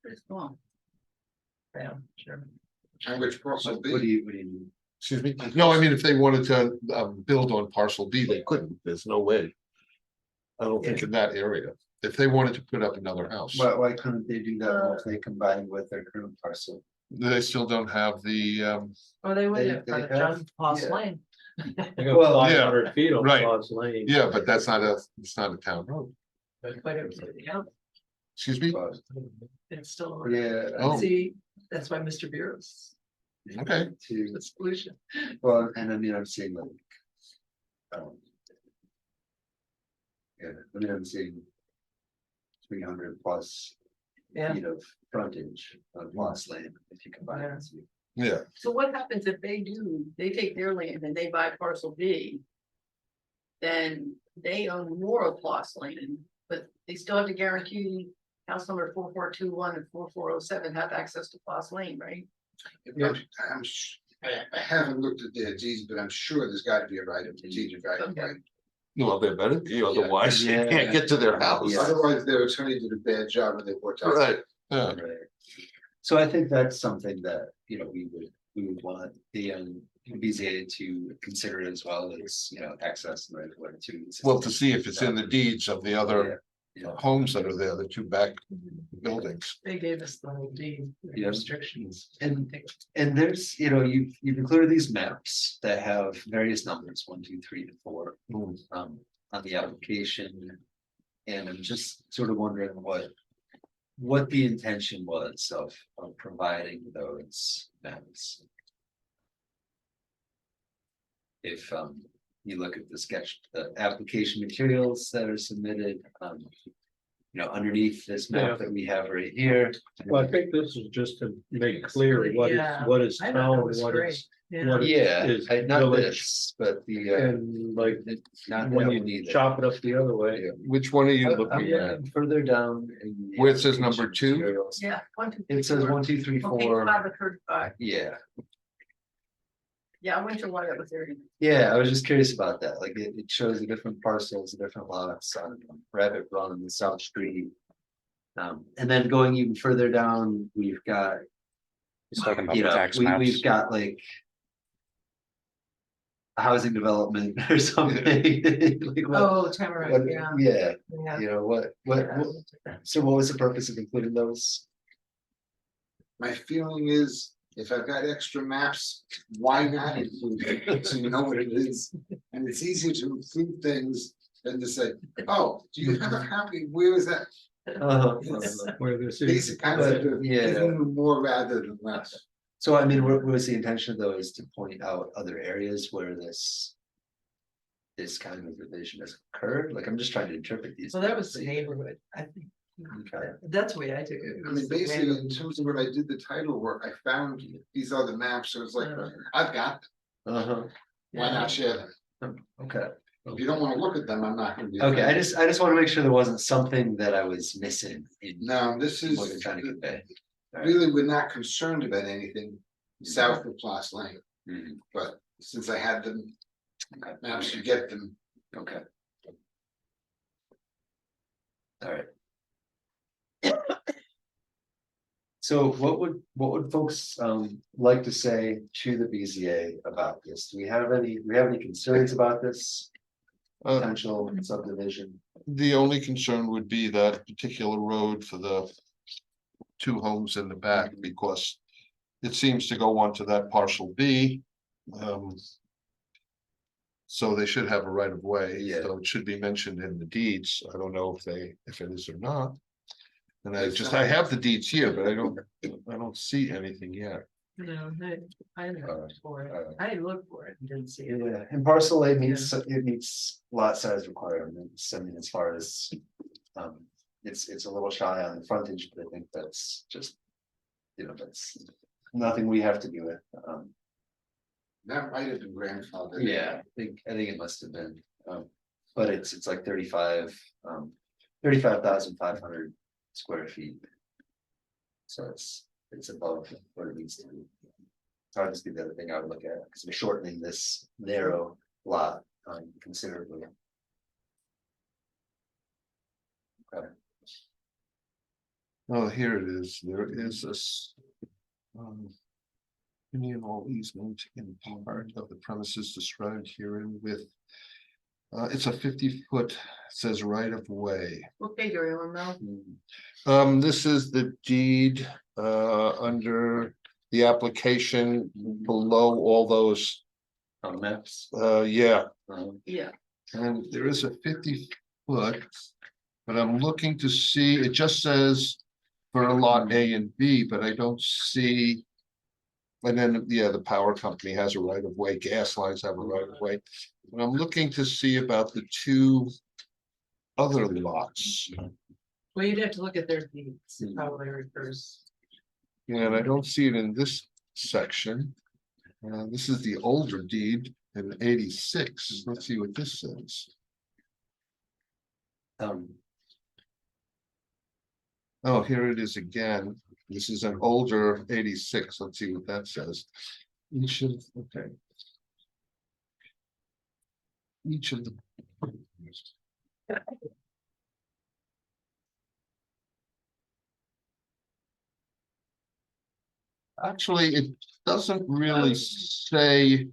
Pretty cool. yeah, sure. And which parcel what do B? you mean? Excuse me? No, I mean, if they wanted to build on parcel B, they couldn't. There's no way. I don't think in that area, if they wanted to put up another house, Why couldn't they do that if they combine with their current parcel? they still don't have the, Or they would They- have, they front of have- John Foss yeah. Lane. I got Well, 500 feet on right. Foss Lane. yeah, but that's not a, it's not a town road. But it was, yeah, Excuse me? But, it's still. yeah. Oh. See, that's why Mr. Bureau's Okay. To, the solution. well, and I mean, I'm seeing like. Yeah, I mean, I'm seeing. 300 plus Yeah, feet of frontage on Lost Lane, if you combine Yeah. it. Yeah, So what happens if they take their land and they buy parcel B? Then they own more of Lost Lane, but they still have to guarantee house number 4421 and 4407 have access to Lost Lane, right? I haven't looked at their deeds, but I'm sure there's got to be a right of strategic right of way. well, they better be, otherwise they Yeah. can't get to their house. Yeah. Otherwise, their attorney did a bad job when they worked out. Right, yeah, Right. So I think that's something that, you know, we would want the BZA to consider as well as, you know, access and right of way to. well, to see if it's in the deeds of the other Yeah. homes that are there, the two back buildings. they gave us the whole deed Yeah. restrictions. And there's, you know, you've included these maps that have various numbers, 1, 2, 3, and 4, on the application. And I'm just sort of wondering what the intention was of providing those maps. If you look at the sketch, the application materials that are submitted, you know, underneath this Yeah. map that we have right here. Well, I think this is just to make clear what is, Yeah. what is I town, thought it was what great. is, Yeah, what Yeah, is not village. this, but the, And like, not that when one you either. chop it up the other way. Which one are you I'm looking at? looking further down. in the Where it says number application 2? materials. Yeah. 1, 2, It says 1, 2, 3, Okay, 4. 5 of 35. Yeah, Yeah, I went to why that was there. yeah, I was just curious about that, like it shows the different parcels, the different lots on Rabbit Run and the South Street. And then going even further down, we've got, He's talking about you the know, tax we've maps. got like. A housing development or something, like what, oh, Tamarack, what- yeah, yeah, yeah. you know, what, so what was the purpose of including those? My feeling is, if I've got extra maps, why not include it, so you know what it is? And it's easier to include things than to say, oh, do you have a copy, where is that? It's Where this is. basic concept of Yeah. giving more rather than less. So I mean, what was the intention though, is to point out other areas where this. This kind of revision has occurred, like I'm just trying to interpret these. So that was the maps. neighborhood, I think. Okay. That's the way I took it. It I was mean, the basically, in neighborhood. terms of when I did the title work, I found these other maps, so it's like, I've got, them. Uh-huh, why not share them? okay, If you don't wanna look at them, I'm not gonna be. okay, I offended. just want to make sure there wasn't something that I was missing in. No, this in What you're is, trying to convey. really, we're not concerned about anything south of Ploss Lane, Mhm, but since I had them, okay, maps, you get them. okay. All right. So what would folks like to say to the BZA about this? Do we have any concerns about this potential subdivision? The only concern would be that particular road for the two homes in the back, because it seems to go onto that parcel B. So they should have a right of way, Yeah. so it should be mentioned in the deeds. I don't know if it is or not. And It's I have the deeds here, but I don't see anything yet. No, I looked for it, I looked for it and didn't see it. Yeah, and parcel A meets lot size requirements, I mean, as far as. It's a little shy on the frontage, but I think that's just. You know, that's nothing we have to do with, That might have been grandfathered. yeah, I think it must have been, but it's like 35,500 square feet. So it's above what it needs to be. Hard to be the other thing I would look at, because we're shortening this narrow lot considerably. Okay. Oh, here it is. There is this. Any and all easement in part of the premises described herein with. It's a 50-foot, says right of way. What page are you on now? This is the deed, under the application below all those, Maps. yeah. Yeah, And there is a 50-foot, but I'm looking to see, it just says for a lot A and B, but I don't see. And then, yeah, the power company has a right of way, gas lines have a right of way. And I'm looking to see about the two other lots. Well, you'd have to look at their deeds, it probably refers. And I don't see it in this section. This is the older deed in 86. Let's see what this says. Oh, here it is again. This is an older 86. Let's see what that says. Each of, okay. Each of the. Actually, it doesn't really say,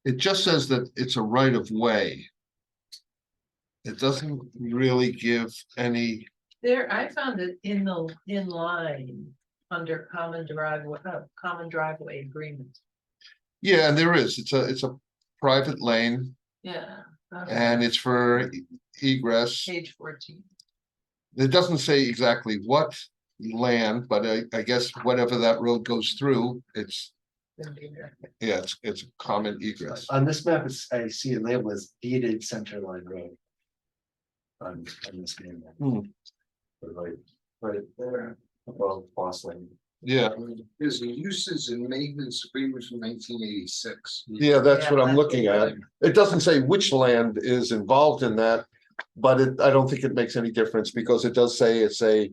it just says that it's a right of way. It doesn't really give any, There, I found it in the, in line, under common driveway agreement. yeah, and there is, it's a private lane Yeah. and it's for egress. Page 14. It doesn't say exactly what land, but I guess whatever that road goes through, it's, yeah, it's a common egress. On this map, I see it labeled as deeded center line road. On this name. Hmm. Right there, above Boss Lane. Yeah, There's a uses and maintenance agreement from 1986. yeah, that's what Yeah, I'm that's looking what at. It doesn't say which land is involved in that, but I don't think it makes any difference because it does say it's a,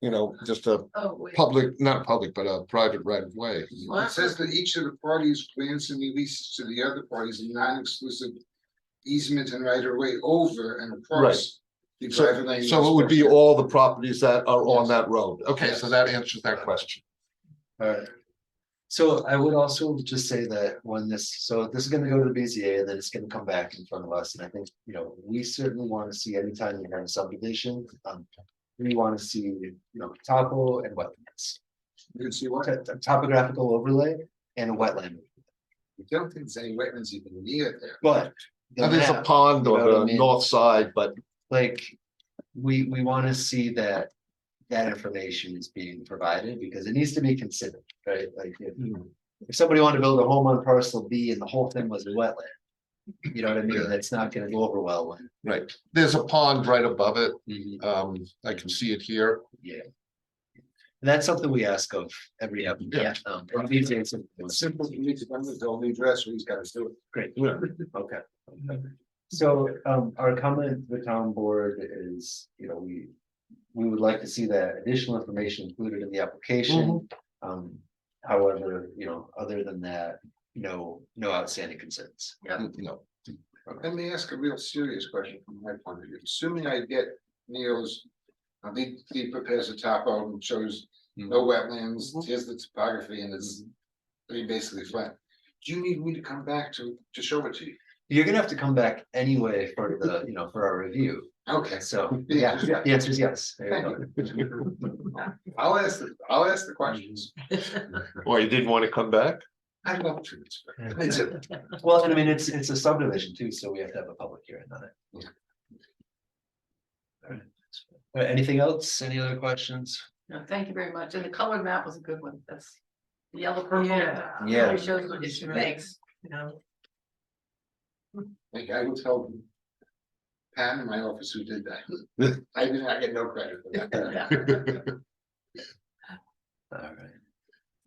you know, just a Oh, wait. public, not public, but a private right of way. It says that each of the parties grants and releases to the other parties a non-exclusive easement and right of way over and across. The private lane. So it would be all the properties that are on that road. Okay, so that answers that question. Alright. So I would also just say that when so this is gonna go to the BZA and then it's gonna come back in front of us, and I think, we certainly wanna see anytime you have a subdivision. We wanna see, topo and wetlands, You can see what, topographical overlay and a wetland. I don't think there's any wetlands even near there. But. the And there's a map, pond you know on what I the mean? north side, but Like, we wanna see that. That information is being provided because it needs to be considered, right? Like if somebody wanted to build a home on parcel B and the whole thing was a wetland. You know what I mean? Yeah. That's not gonna go over well when. right, there's a pond right above it. Mhm. I can see it here. Yeah. And that's something we ask of every applicant. And these days, It's simple, you need to come with the only address where he's got to do it. great, okay. So, our comment to the town board is, we would like to see that additional information included in the application. However, other than that, no outstanding concerns. No, Let me ask a real serious question from my point of view. Assuming I get Neil's. He prepares a topo and shows no wetlands, here's the topography and it's. Pretty basically flat. Do you need me to come back to show it to you? You're gonna have to come back anyway for the, for our review. Okay, So, yeah, the answer is yes. There you go. I'll ask the questions. well, you didn't want to come back? I love trees. It's a- Well, and I mean, it's a subdivision too, so we have to have a public hearing on it. Anything else? Any other questions? no, thank you very much. And the colored map was a good one. That's the yellow purple. Yeah. Yeah. Really shows what it makes. Like I will tell them. Pam in my office who did that. I get no credit for that. All right.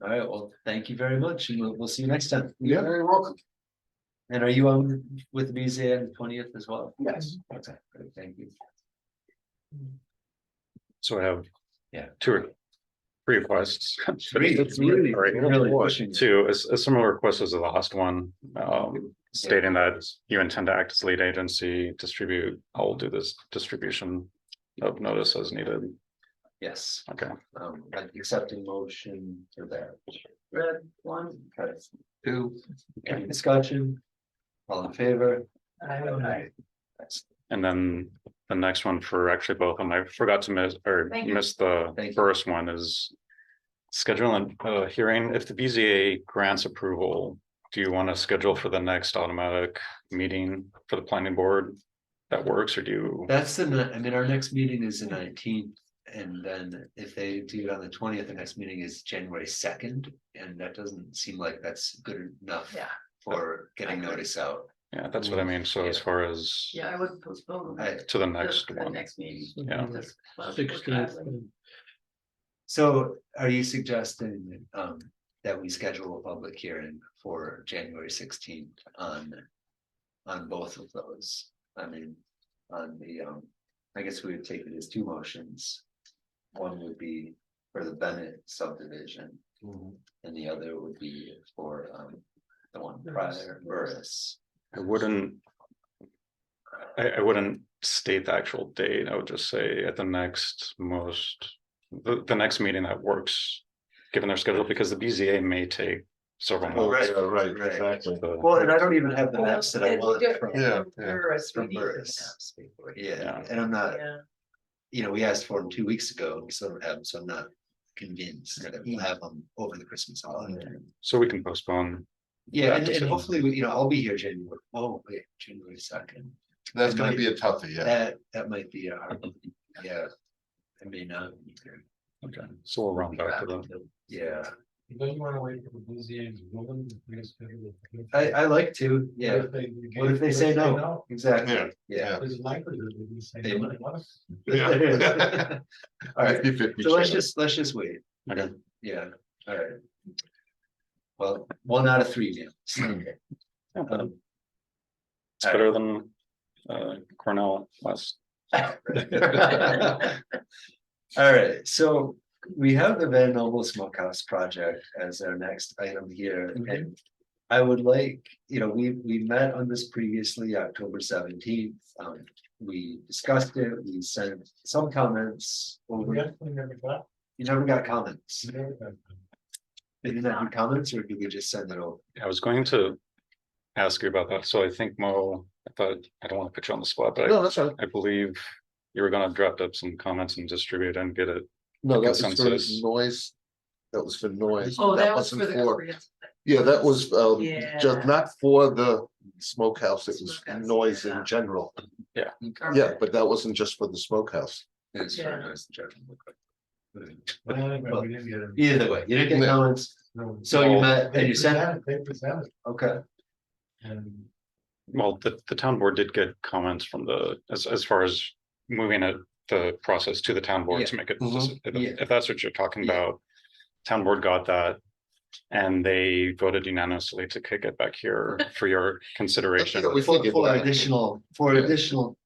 All right, well, thank you very much, and we'll see you next time. You're very welcome. And are you on with the BZA on the 20th as well? Yes. Okay, great, thank you. So I have. Yeah. Two or three requests. It's really pushing. Two, a similar request as the last one, stating that you intend to act as lead agency, distribute, I'll do this distribution of notice as needed. Yes, Okay, accepting motion for that. Red one. Okay. Two. Any discussion? All in favor? And then the next one for actually both of them, I forgot to miss or Thank you. miss the Thank you. first one is. Scheduling a hearing, if the BZA grants approval, do you want to schedule for the next automatic meeting for the planning board? That works, or do you? That's I mean, our next meeting is the 19th, and then if they do it on the 20th, the next meeting is January 2nd, and that doesn't seem like that's good enough. Yeah. For getting notice out. Yeah, that's what I mean, so as Yeah. far as Yeah, I would postpone. to the the- next the one, Next meeting. Yeah. Because a lot of people are 16th. traveling. So are you suggesting that we schedule a public hearing for January 16th on both of those? I mean, on the I guess we would take it as two motions. One would be for the Bennett subdivision. And the other would be for the one prior, Burris. I wouldn't. I wouldn't state the actual date, I would just say at the next the next meeting that works. Given their schedule, because the BZA may take several Oh, months. right. exactly. So, Well, and I don't even have the maps that I want from. Yeah, Burris, we From need the Burris. maps before. Yeah, and I'm not, Yeah. you know, we asked for them 2 weeks ago, we still don't have them, so I'm not convinced that we'll have them over the Christmas holiday. so we can postpone. Yeah, and Practice. hopefully, you know, I'll be here January, January 2nd. That's gonna be a toughie, yeah. That might be a hard, yeah. I may not be here. Okay, so we'll round back to the. Yeah, Don't you wanna wait for the BZA's ruling? I like to, yeah, what if they say no? Exactly, yeah. There's likelihood that they say. They no. might. Yeah. All right, 50-50 so let's chance. just wait. Okay. Yeah, all right. Well, 1 out of 3 now. It's better than Cornell last. All right, so we have the Van Noble Smokehouse project as our next item here, and I would like, you know, we met on this previously, October 17th. We discussed it, we sent some comments over. We actually never got. You never got comments. we never got- Did you not get comments, or did we just send it over? I was going to ask you about that, so I think Mo, I thought, I don't want to put you on the spot, but No, that's right. I believe. You were gonna draft up some comments and distribute and get it. No, that was for Consensus. noise. That was for noise. Oh, that was for wasn't the comprehensive. Yeah, that was Yeah. just not for the smokehouse, it was Smokehouse, noise yeah. in general. Okay. Yeah, but that wasn't just for the smokehouse. It's for Yeah. noise judgment. Well, we didn't get it. Either way, you didn't get Yeah. comments, No. so you met They and you sent, They presented, okay, and Well, the town board did get comments from as far as moving the process to the town board to make it. Mhm. Yeah. If that's what you're talking Yeah. about. Town board got that. And they voted unanimously to kick it back here for your consideration. Yeah, we for figured that. additional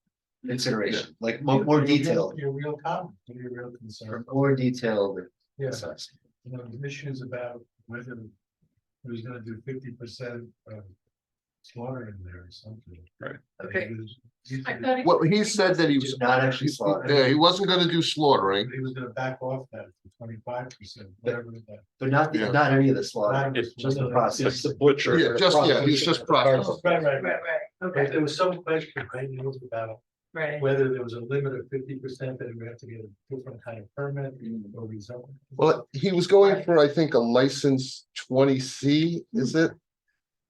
consideration, like more detailed, Your real comment, your real concern, more detailed yeah, assessment. you know, the issues about whether he was gonna do 50% of slaughter in there or something. Right. Okay. He was- he I said thought he- Well, he said that he was, Not actually slaughter, yeah, he wasn't gonna do slaughtering. He was gonna back off that to 25%, whatever that. but not Yeah. any of the slaughter, It's just the process. butcher. Yeah, he's just processing. Right, right, Right, right, But okay, there was some question, right, it was about right. whether there was a limit of 50% that we have to get a different kind of permit or result. Well, he was going for, I think, a license 20C, is it?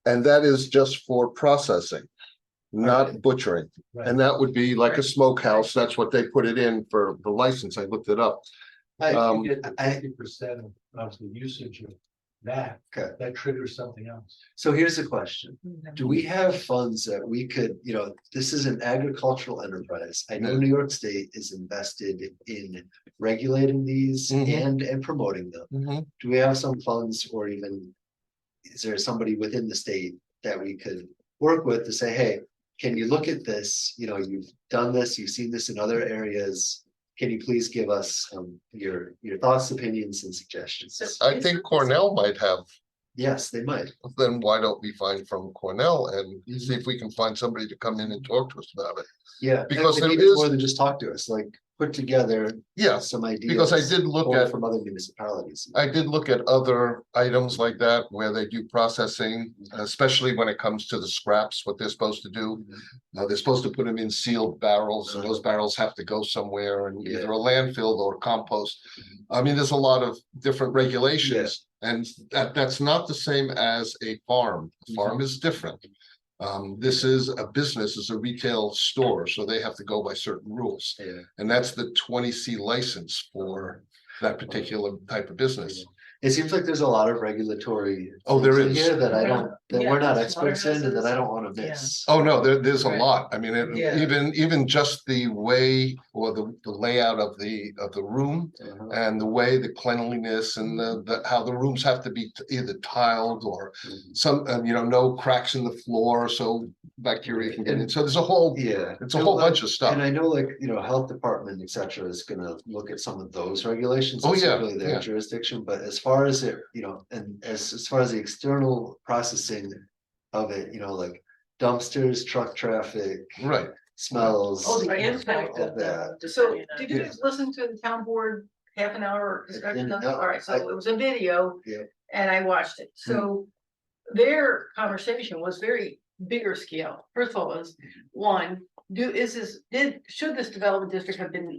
And that is just for processing, not butchering. And that would be like a smokehouse. That's what they put it in for the license. I looked it up. I, I, 50% of the usage of that, Okay. that triggers something else. so here's the question. Do we have funds that we could, you know, this is an agricultural enterprise. I know New York State is invested in regulating these Mhm. and promoting them. Do we have some funds, or even is there somebody within the state that we could work with to say, hey, can you look at this? You know, you've done this, you've seen this in other areas. Can you please give us your thoughts, opinions, and suggestions? I think Cornell might have, Yes, they might. then why don't we find from Cornell and see if we can find somebody to come in and talk to us about it? Yeah. Because and there even is- more than just talk to us, like put together Yes, some ideas. because I did look or at, from other municipalities. I did look at other items like that where they do processing, especially when it comes to the scraps, what they're supposed to do. They're supposed to put them in sealed barrels, and those barrels have to go somewhere and either a landfill or compost. I mean, there's a lot of different regulations, and that's not the same as a farm. A farm is different. This is a business, is a retail store, so they have to go by certain rules. Yeah. And that's the 20C license for that particular type of business. It seems like there's a lot of regulatory. Oh, there things in is. Here that I don't, that Yeah, we're not that's experts in and that I slaughterhouses. don't wanna Yeah. miss. Oh, no, there's a Right. lot. I mean, Yeah. even just the way or the layout of the room Uh-huh. and the way the cleanliness and the how the rooms have to be either tiled or Mhm. some, no cracks in the floor, so bacteria can get in. So there's a whole, Yeah. it's a whole And, bunch of stuff. And I know like, health department, et cetera, is gonna look at some of those regulations. Oh, That's yeah, Really their yeah. jurisdiction, but as far as it, and as far as the external processing of it, like dumpsters, truck traffic, Right. smells. Oh, the Right, impact of that. So did you guys listen to the town board half an hour discussion? didn't, no, All right, so I- it was a video. Yeah. And I watched it. So their conversation was very bigger scale. First of all, was one, should this development district have been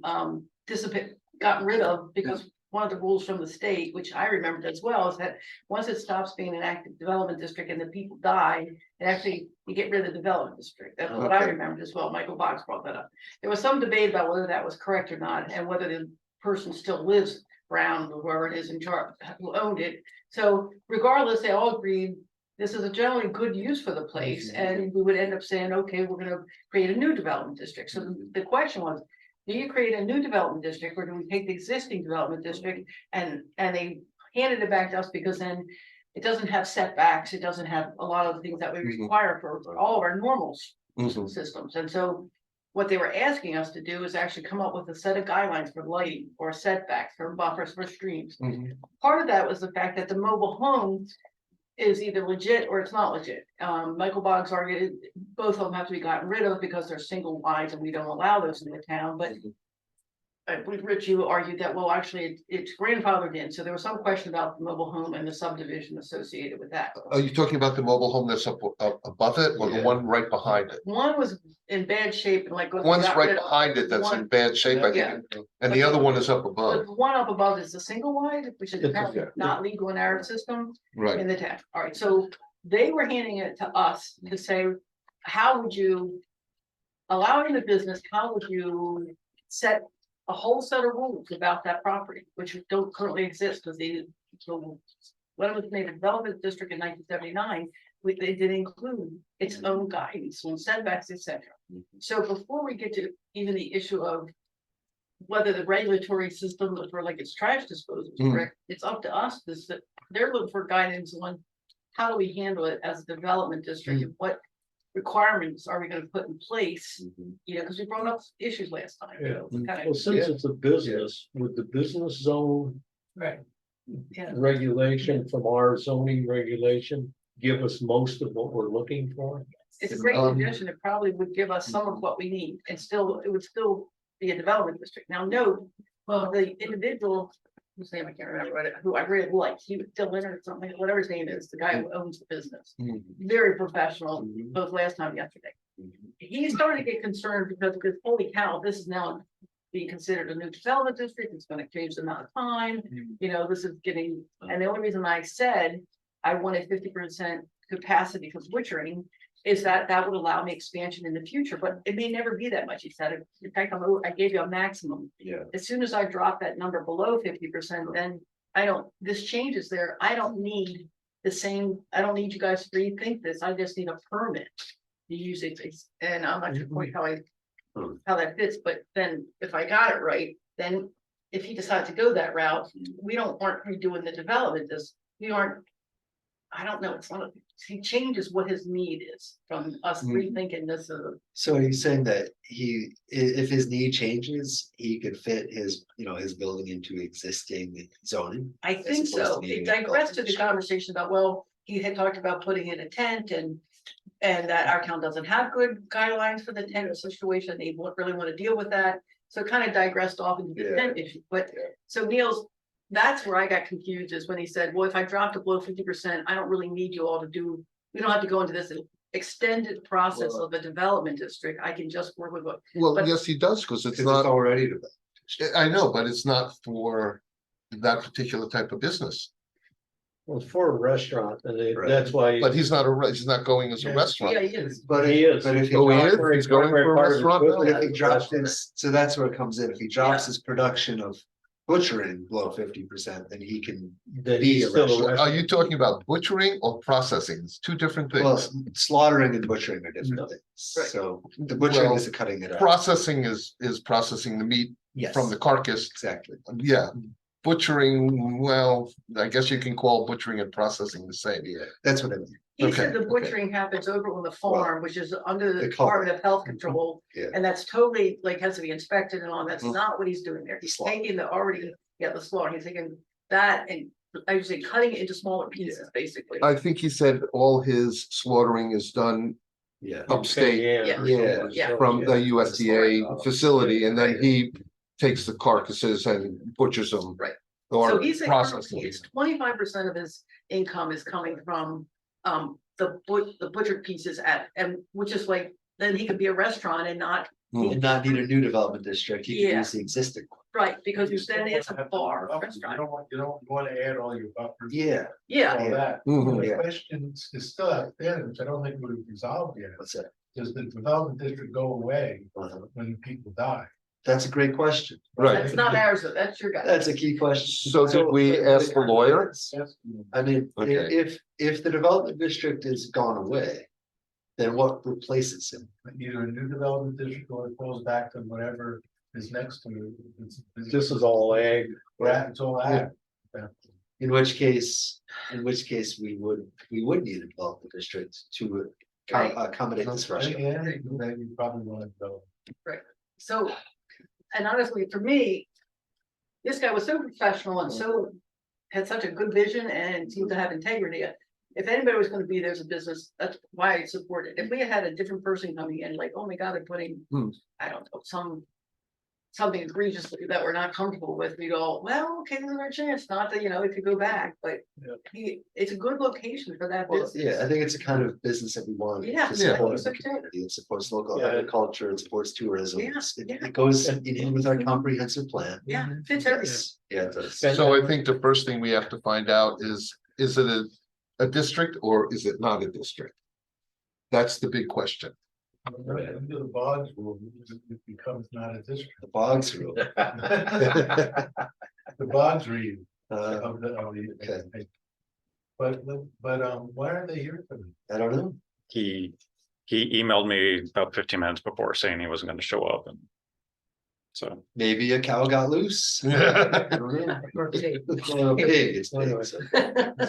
gotten rid of? Because one of the rules from the state, which I remembered as well, is that once it stops being an active development district and the people die, it actually, you get rid of the development district. That's what I Okay. remembered as well. Michael Box brought that up. There was some debate about whether that was correct or not, and whether the person still lives around, or whoever it is in charge, who owned it. So regardless, they all agreed this is a generally good use for the place, and we would end up saying, okay, we're gonna create a new development district. So the question was, do you create a new development district, or do we take the existing development district and they handed it back to us because then it doesn't have setbacks, it doesn't have a lot of the things that we Mhm. require for all of our normal Mhm. systems. And so what they were asking us to do is actually come up with a set of guidelines for lighting or setbacks or buffers for streams. Mhm. Part of that was the fact that the mobile home is either legit or it's not legit. Michael Boggs argued both of them have to be gotten rid of because they're single wides and we don't allow those in the town, but Rich, you argued that, well, actually, it's grandfathered in, so there was some question about the mobile home and the subdivision associated with that. Are you talking about the mobile home that's up above it or the Yeah. one right behind it? One was in bad shape and like. One's got right rid of. behind it that's in One- bad shape, I think, and the other one is up The above, one up above is the single wide, which is It's a- apparently yeah. not legal in our system right? in the town. All right, so they were handing it to us to say, how would you allowing the business, how would you set a whole set of rules about that property, which don't currently exist, because when it was made a development district in 1979, they did include its own guidance on setbacks, etc. So before we get to even the issue of whether the regulatory system for like its trash disposal is Mhm. correct, it's up to us, they're looking for guidance on how do we handle it as a development district, and what requirements are we gonna put in place? Because we brought up issues last time. Well, since it's a business, would the business zone Right. regulation from our zoning regulation give us most of what we're looking for? It's a great suggestion. It probably would give us some of what we need, and still, it would still be a development district. Now, note, the individual, whose name I can't remember, who I really like, he was Dylan or something, whatever his name is, the guy who owns the business. Very professional, both last time and yesterday. He's starting to get concerned because holy cow, this is now being considered a new development district. It's gonna change the amount of time, this is getting, and the only reason I said I wanted 50% capacity for butchering is that would allow me expansion in the future, but it may never be that much, he said. In fact, I gave you a maximum. Yeah. As soon as I drop that number below 50%, then this changes there. I don't need you guys to rethink this. I just need a permit to use it. And I'm not sure quite how that fits, but then if I got it right, then if he decides to go that route, we aren't redoing the development, I don't know, he changes what his need is from us rethinking this. So are you saying that if his need changes, he could fit his building into existing zoning? I think opposed to so. being It a digressed to the development. conversation about, well, he had talked about putting in a tent and that our town doesn't have good guidelines for the tent situation. They won't really want to deal with that. So it kind of digressed off into the Yeah. tent issue, but Yeah. so Neil's, that's where I got confused is when he said, well, if I drop to below 50%, I don't really need you all to do, we don't have to go into this extended process Well- of a development district. I can just work with what, Well, But- yes, he does, because it's Because it's not, already developed. I know, but it's not for that particular type of business. Well, it's for a restaurant, and Right. that's why. But he's not going as a Yeah. ressrant. yeah, he is. But He if, is. but if he Oh, he drops- is? He's going for a Primary part of his restaurant now? But if he business. drops his, so that's where it comes in, if he drops his production of butchering below 50%, then he can. That be he's a still a restaurant. Are restaurant. you talking about butchering or processing? It's two different Well, things. slaughtering and butchering are different No. things, Right. so the butchering Well, is the cutting it up. Processing is processing the meat Yes, from the carcass. exactly. Yeah, butchering, well, I guess you can call butchering and processing the same. Yeah, that's what I mean. He said Okay, the okay. butchering happens over on the farm, which is under the they call Department of Health Control. Yeah. And that's totally, like, has to be inspected and all, that's Mhm. not what he's doing there. The He's slaughter. taking the already, the slaughter, he's taking that and, I would say, cutting it into smaller pieces, basically. I think he said all his slaughtering is done Yeah. upstate Yeah. Yeah. Yeah. from the USDA facility, and then he takes the carcasses and butchers them. Right. Or So he said processes currently them. it's 25% of his income is coming from the butchered pieces and which is like, then he could be a restaurant and not, And not need a new development district, you can Yeah. use the existing one. right, because then it's a Have to bar, buffers. You restaurant. don't want to add all your buffers. Yeah, Yeah, All that. Mhm. The Yeah. question is still outstanding, which I don't think we've resolved yet. what's that? Does the development district go away Uh-huh. when people die? That's a great question. Right. that's not ours, though, that's your guy. That's a key question. So did we ask the lawyer? Yes. I mean, Okay. if the development district is gone away, then what replaces it? Either a new development district or it goes back to whatever is next to it. This is all ag. Right, it's all ag. In which case, we would need a development district to accommodate this restaurant. Yeah, then you probably want to develop. So, and honestly, for me, this guy was so professional and so, had such a good vision and seemed to have integrity. If anybody was gonna be there as a business, that's why I support it. If we had a different person coming in, like, oh my God, they're putting, Hmm. I don't know, something egregiously that we're not comfortable with, we go, well, okay, there's our chance, not that, if you go back, but Yeah. it's a good location for that Well, business. yeah, I think it's a kind of business that we want Yeah, to I think support so the too. community. It supports local Yeah. agriculture, it supports tourism. Yeah, It yeah. it goes in with our comprehensive plan. Yeah, fits everything. Yes, yeah, it does. And- So I think the first thing we have to find out is it a district or is it not a district? That's the big question. Under the bonds rule, it becomes not a district. The bogs rule. The bonds read Uh, of the. okay. But, why are they here for them? I don't know. He emailed me about 15 minutes before saying he wasn't gonna show up and. So, Maybe a cow got loose. I don't know. Or pig. Or a pig, it's big, so.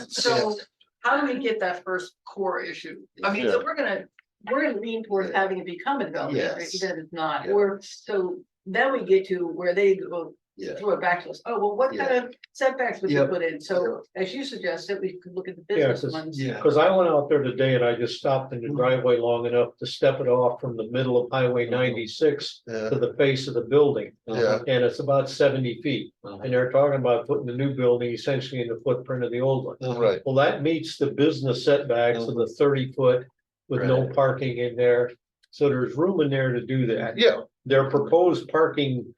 So how do we get that first core issue? I mean, so we're gonna lean towards having it become a development, Yes. district, even if it's not, Yeah. or so then we get to where they go. Yeah. Throw it back to us. Oh, well, what kind of setbacks would you Yep. put in? So as you suggested, we could look at the Yeah, business 'cause- ones. Yeah. Cause I went out there today and I just stopped in the driveway long enough to step it off from the middle of Highway 96 Yeah. to the face of the building. Yeah. And it's about 70 feet. Uh-huh. And they're talking about putting the new building essentially in the footprint of the old one. Right. Well, that meets the business setbacks of the 30-foot with no Right. parking in there. So there's room in there to do that. Yeah, Their proposed parking.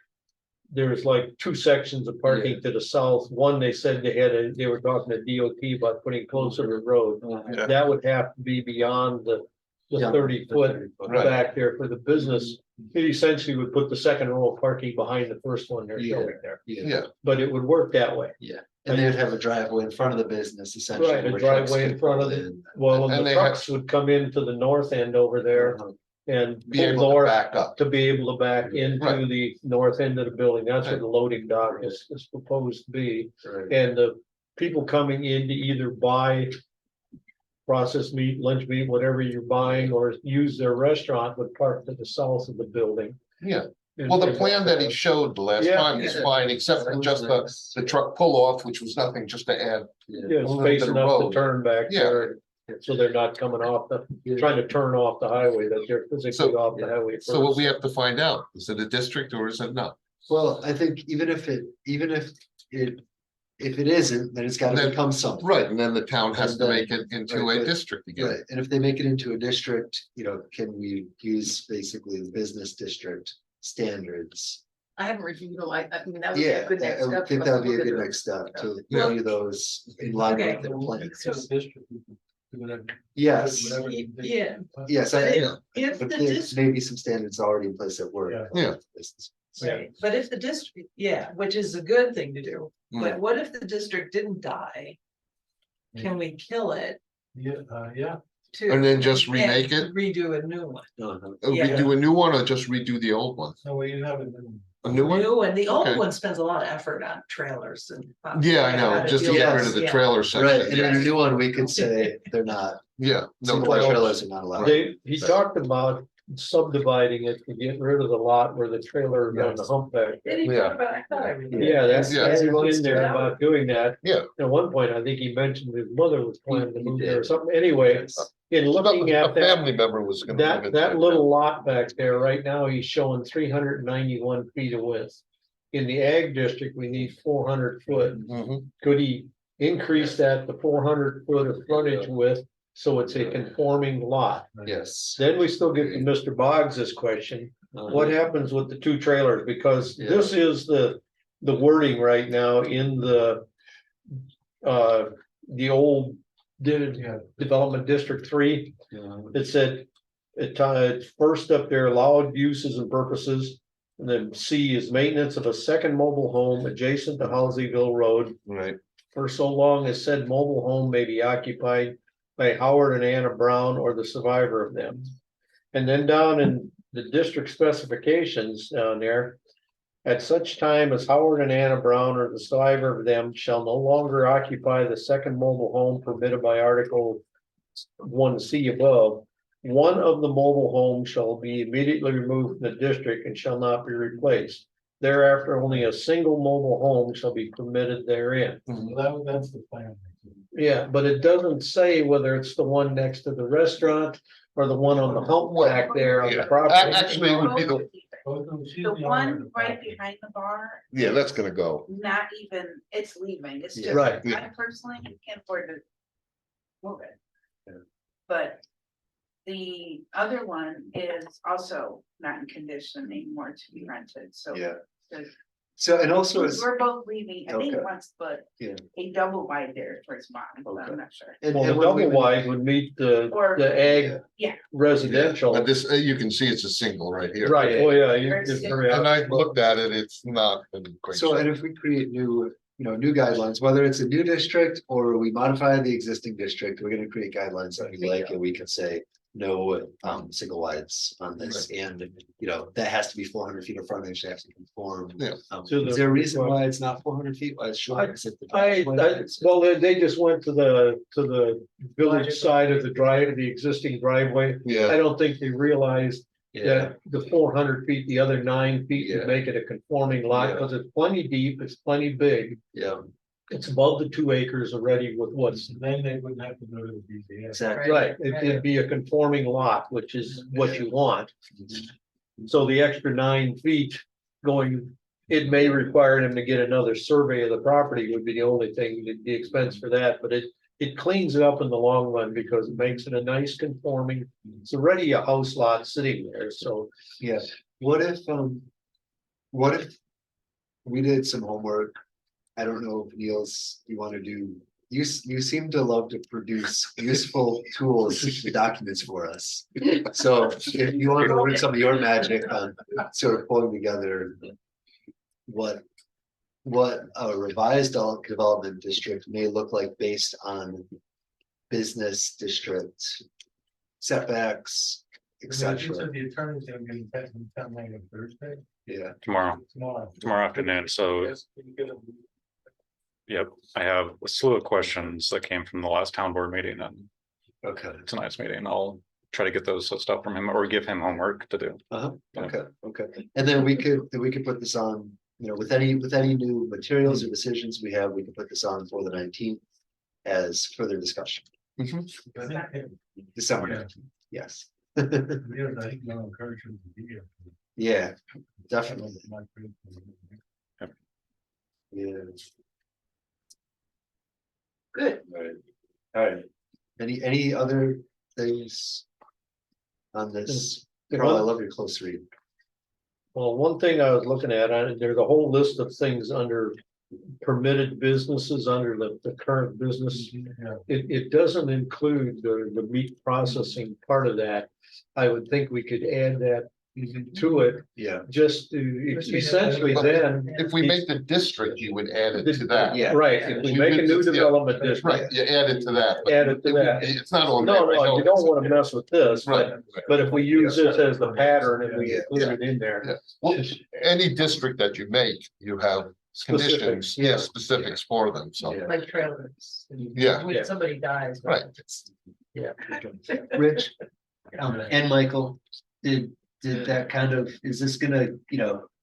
There's like two sections of parking to the south. One, they said they were talking to DOT about putting closer to the road. Yeah. That would have to be beyond the Yeah, 30-foot Right. back there for the business. It essentially would put the second row of parking behind the first one they're Yeah. showing there, yeah, but it would work that way. And they'd have a driveway in front of the business essentially. Right, a where trucks driveway in could front pull of the- in. Well, And and the they have- trucks would come into the north end over there Uh-huh. and be pull able to north back up. to be able to back into Right. the north end of the building. That's where the loading dock is proposed to be. Right. And the people coming in to either buy processed meat, lunch meat, whatever you're buying, or use their restaurant would park to the south of the building. Yeah, And- well, the plan that he showed the last Yeah. time is fine, except for just the truck pull off, which was nothing, just to add. Yeah, a little bit of spacing up the road. turn back Yeah. there. So they're not coming off trying to turn off the highway, that they're physically So- off the highway. So what first. we have to find out, is it a district or is it not? Well, I think even if it isn't, then it's gotta Then- become something. Right, and then the town has And to then- make it into right, a but- district again. Right, and if they make it into a district, can we use basically the business district standards? I haven't reviewed a lot, I mean, that would be Yeah, a good next I step. would think for us that would to be a look good at. next step to Well- review those in line Okay. with their plans. District, whatever. Yes, Whatever. Yeah. yes, But I, if but the there district, may be some standards already in place that work. Yeah. Yeah. right, but if the district, yeah, which is a good thing to do, Mm. but what if the district didn't die? Can we kill it Yeah, too? And then just and remake it? Redo a new one. Uh-huh. Redo a new one or just redo the old one? so you have it. in- A new one? New, and the old Okay. one spends a lot of effort on trailers and. Yeah, I how know, to just to deal get with rid of the yeah. trailer Right, section. and in a new one, we could say they're not, Yeah, no single wide trailers. trailers are not allowed. He talked about subdividing it to get rid of the lot where the trailer is on the Yes. humpback. Did he Yeah. talk about, I thought I remember. Yeah, that's Yeah. that's He wants in to- there about doing that. Yeah. At one point, I think he mentioned his mother was planning to He move there or did. something. Anyway, Yes. in looking A at that, family member was gonna. move that into it. little lot back there, right now, he's showing 391 feet of width. In the ag district, we need 400 foot. Mhm. Could he increase that to 400 foot of frontage width? So it's a conforming lot. Yes. Then we still get to Mr. Boggs's question. What happens with the two trailers? Because Yeah. this is the wording right now in the old Yeah. Development District 3. Yeah. It said, first up there, allowed uses and purposes. And then C is maintenance of a second mobile home adjacent to Halseyville Road Right, for so long as said mobile home may be occupied by Howard and Anna Brown or the survivor of them. And then down in the district specifications down there, at such time as Howard and Anna Brown or the survivor of them shall no longer occupy the second mobile home permitted by Article 1C above, one of the mobile homes shall be immediately removed from the district and shall not be replaced. Thereafter, only a single mobile home shall be permitted therein. That's the plan. Yeah, but it doesn't say whether it's the one next to the restaurant or the one on the hump back there on the Yeah. property. Actually, it would be the, The The one right behind the bar, yeah, that's gonna go. not even, it's leaving, it's Yeah. just, Right. I personally can't afford to move it. Yeah. But the other one is also not in condition anymore to be rented, so. Yeah. the- So, and also it's, We're both leaving, I think Okay. wants to put Yeah. a double wide there towards mine, but Okay. I'm not sure. and Well, the when we- double wide would meet the Or- ag Yeah. residential. But this, you can see it's a single right here. Right, oh yeah, you There's- it's very. And I looked at it, it's not been great. So, and if we create new guidelines, whether it's a new district or we modify the existing district, we're gonna create guidelines that we like, and we can say. No, single wides on this, and, that has to be 400 feet of frontage, they have to conform. Yeah. To the- Is there a reason why it's not 400 feet, why it's short? Is it the- Well, they just went to the village side of the existing driveway. I Yeah, don't think they realized Yeah, that the 400 feet, the other 9 feet Yeah. would make it a conforming lot, Yeah. because it's plenty deep, it's plenty big. yeah, It's above the 2 acres already with what's, Then they wouldn't have to go to the BZA. exactly. right, it'd be a conforming lot, which is what you want. So the extra 9 feet going, it may require them to get another survey of the property would be the only thing, the expense for that, but it cleans it up in the long run because it makes it a nice conforming, it's already a house lot sitting there, so. Yeah, what if we did some homework? I don't know if Niels, you wanna do, you seem to love to produce useful tools, documents for us. So if you want to work some of your magic on sort of pulling together. What a revised development district may look like based on business district setbacks, et You cetera. said the attorney's gonna be in town meeting on Thursday, Yeah, tomorrow afternoon, so. Yes, you're gonna- Yep, I have a slew of questions that came from the last town board meeting and okay, tonight's meeting. I'll try to get those stuff from him or give him homework to do. Yeah. okay. And then we could put this on, with any new materials or decisions we have, we can put this on for the 19th as further discussion. December, Yeah. 19th, yes. Yeah, I think I'll encourage him to be here. Yeah, definitely, Definitely. yeah. Good. All right. Any other things? On this, The Carl, I one- love your close read. Well, one thing I was looking at, there's a whole list of things under permitted businesses under the current business. Yeah. It doesn't include the meat processing part of that. I would think we could add that to it, Yeah, just to essentially then. If we make the district, you would add it to that. Yeah. Right, if we make a new development Right, district, you add it to that. but add it to that. It's not on there. No, I no, know you don't it's- wanna mess with this, Right. but if we use this as the pattern and we Yeah. include it in there. Yeah. Well, any district that you make, you have conditions, Specifics, yeah. specifics for them, so. Yeah. Like trailers. Yeah. When somebody dies. Right. Yeah. Rich, and Michael, did that kind of, is this gonna,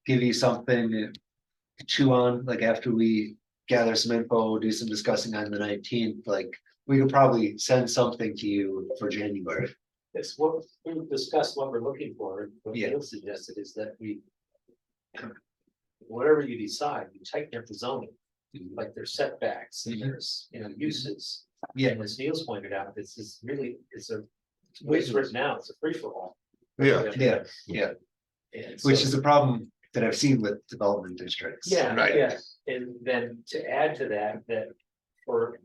give you something to chew on, like after we gather some info, do some discussing on the 19th, like, we could probably send something to you for January. It's what we've discussed, what we're looking for, what Yeah. Neil suggested is that we. Whatever you decide, you tighten up the zoning, like there's setbacks, and there's, uses. Yeah, And as Neil's pointed out, this is really, it's the way it's written now, it's a free for all. Yeah. yeah, And which so- is a problem that I've seen with development districts. Yeah, Right. yeah, and then to add to that, that for,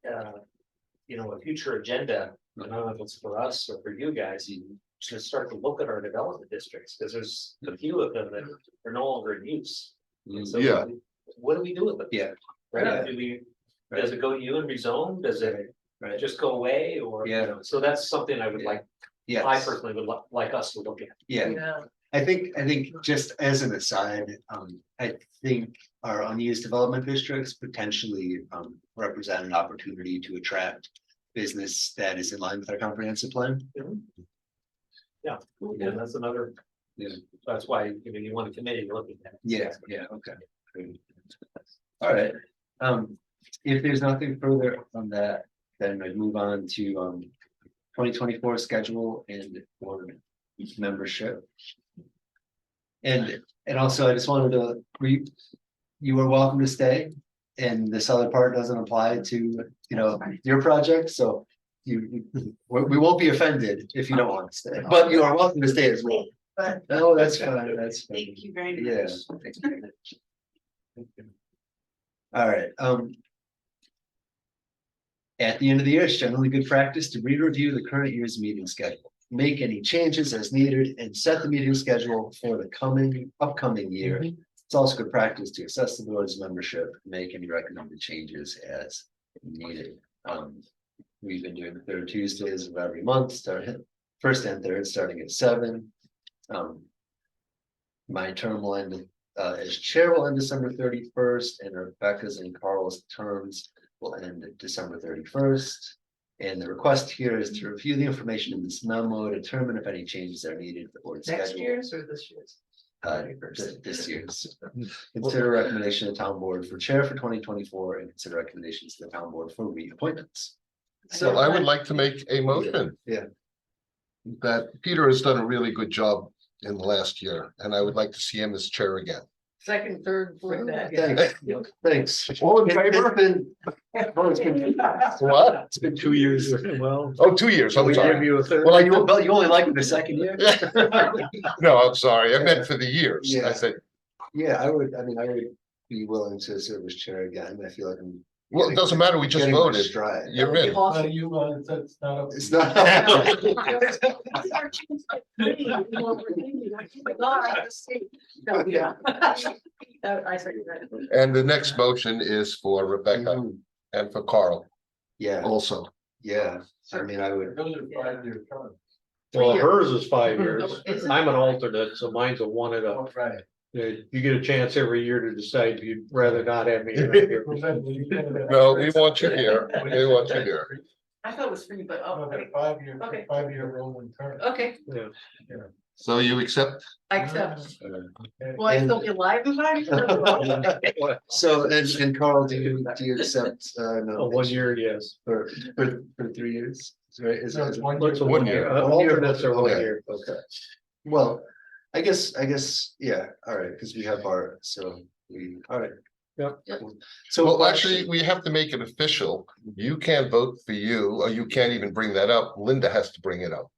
a future agenda, I don't know if it's for us or for you guys, you should start to look at our development districts, because there's a few of them that are no longer in use. And so Yeah. what do we do with them? Yeah. Right, Yeah. do we, does it go to you and rezone, does it Right. just go away, or? Yeah. So that's something I would like, I Yes, personally would like us to look at. yeah. Yeah. I think just as an aside, I think our unused development districts potentially represent an opportunity to attract business that is in line with our comprehensive plan. Yeah, and that's another. Yeah. That's why, you want a committee looking at. it. Yeah, okay. Good. All right, if there's nothing further on that, then I'd move on to 2024 schedule and board membership. And also, I just wanted to you are welcome to stay, and this other part doesn't apply to, your project, so we won't be offended if you don't want to stay, but you are welcome to stay as well. No, that's fine, that's fine. Thank you very much. Yeah. thank you. All right, at the end of the year, it's generally good practice to re-review the current year's meeting schedule. Make any changes as needed and set the meeting schedule for the upcoming year. It's also good practice to assess the board's membership, make any recommended changes as needed. We've been doing the third Tuesdays of every month, first and third, starting at 7. My term will end as chair will end December 31st, and Rebecca's and Carl's terms will end December 31st. And the request here is to review the information in this memo, determine if any changes are needed to the board schedule. Next year's or this year's? This year's. Consider recommendation of town board for chair for 2024 and consider recommendations to the town board for reappointments. So I would like to make a motion. Yeah. That Peter has done a really good job in the last year, and I would like to see him as chair again. Second, third, fourth. Thanks. All in favor? It's been What? it's been 2 years. Well. Oh, 2 years, I'm We give sorry. you a third. Well, You only like it the second year? No, I'm sorry, I meant for the years. I Yeah. said, Yeah, I would be willing to serve as chair again. I feel like I'm. well, it doesn't matter, we just getting my voted. stride. You're in. Well, it's not. up to It's you. not. I second that. And the next motion is for Rebecca Mhm. and for Carl Yeah, also. yeah. I mean, I would. Those are 5-year terms. Well, hers is 5 years. Is it? I'm an alternate, so mine's a one and a. Right. You get a chance every year to decide if you'd rather not have me. around here. No, we want you here. We want you here. I thought it was free, but, No, oh, they're okay, 5-year, Okay. 5-year rolling term. okay, Yeah. So you accept? I accept. uh, Will I still be alive if I? So, and Carl, do you accept, A 1 year, yes. for 3 years? Right, is No, it? it's 1 What's a year. 1 year? One year. Alternates are 1 Okay. year. Okay, well, I guess, yeah, all right, because we have Bart, so all right. Yep. So. Well, actually, we have to make it official. You can't vote for you, or you can't even bring that up. Linda has to bring it up.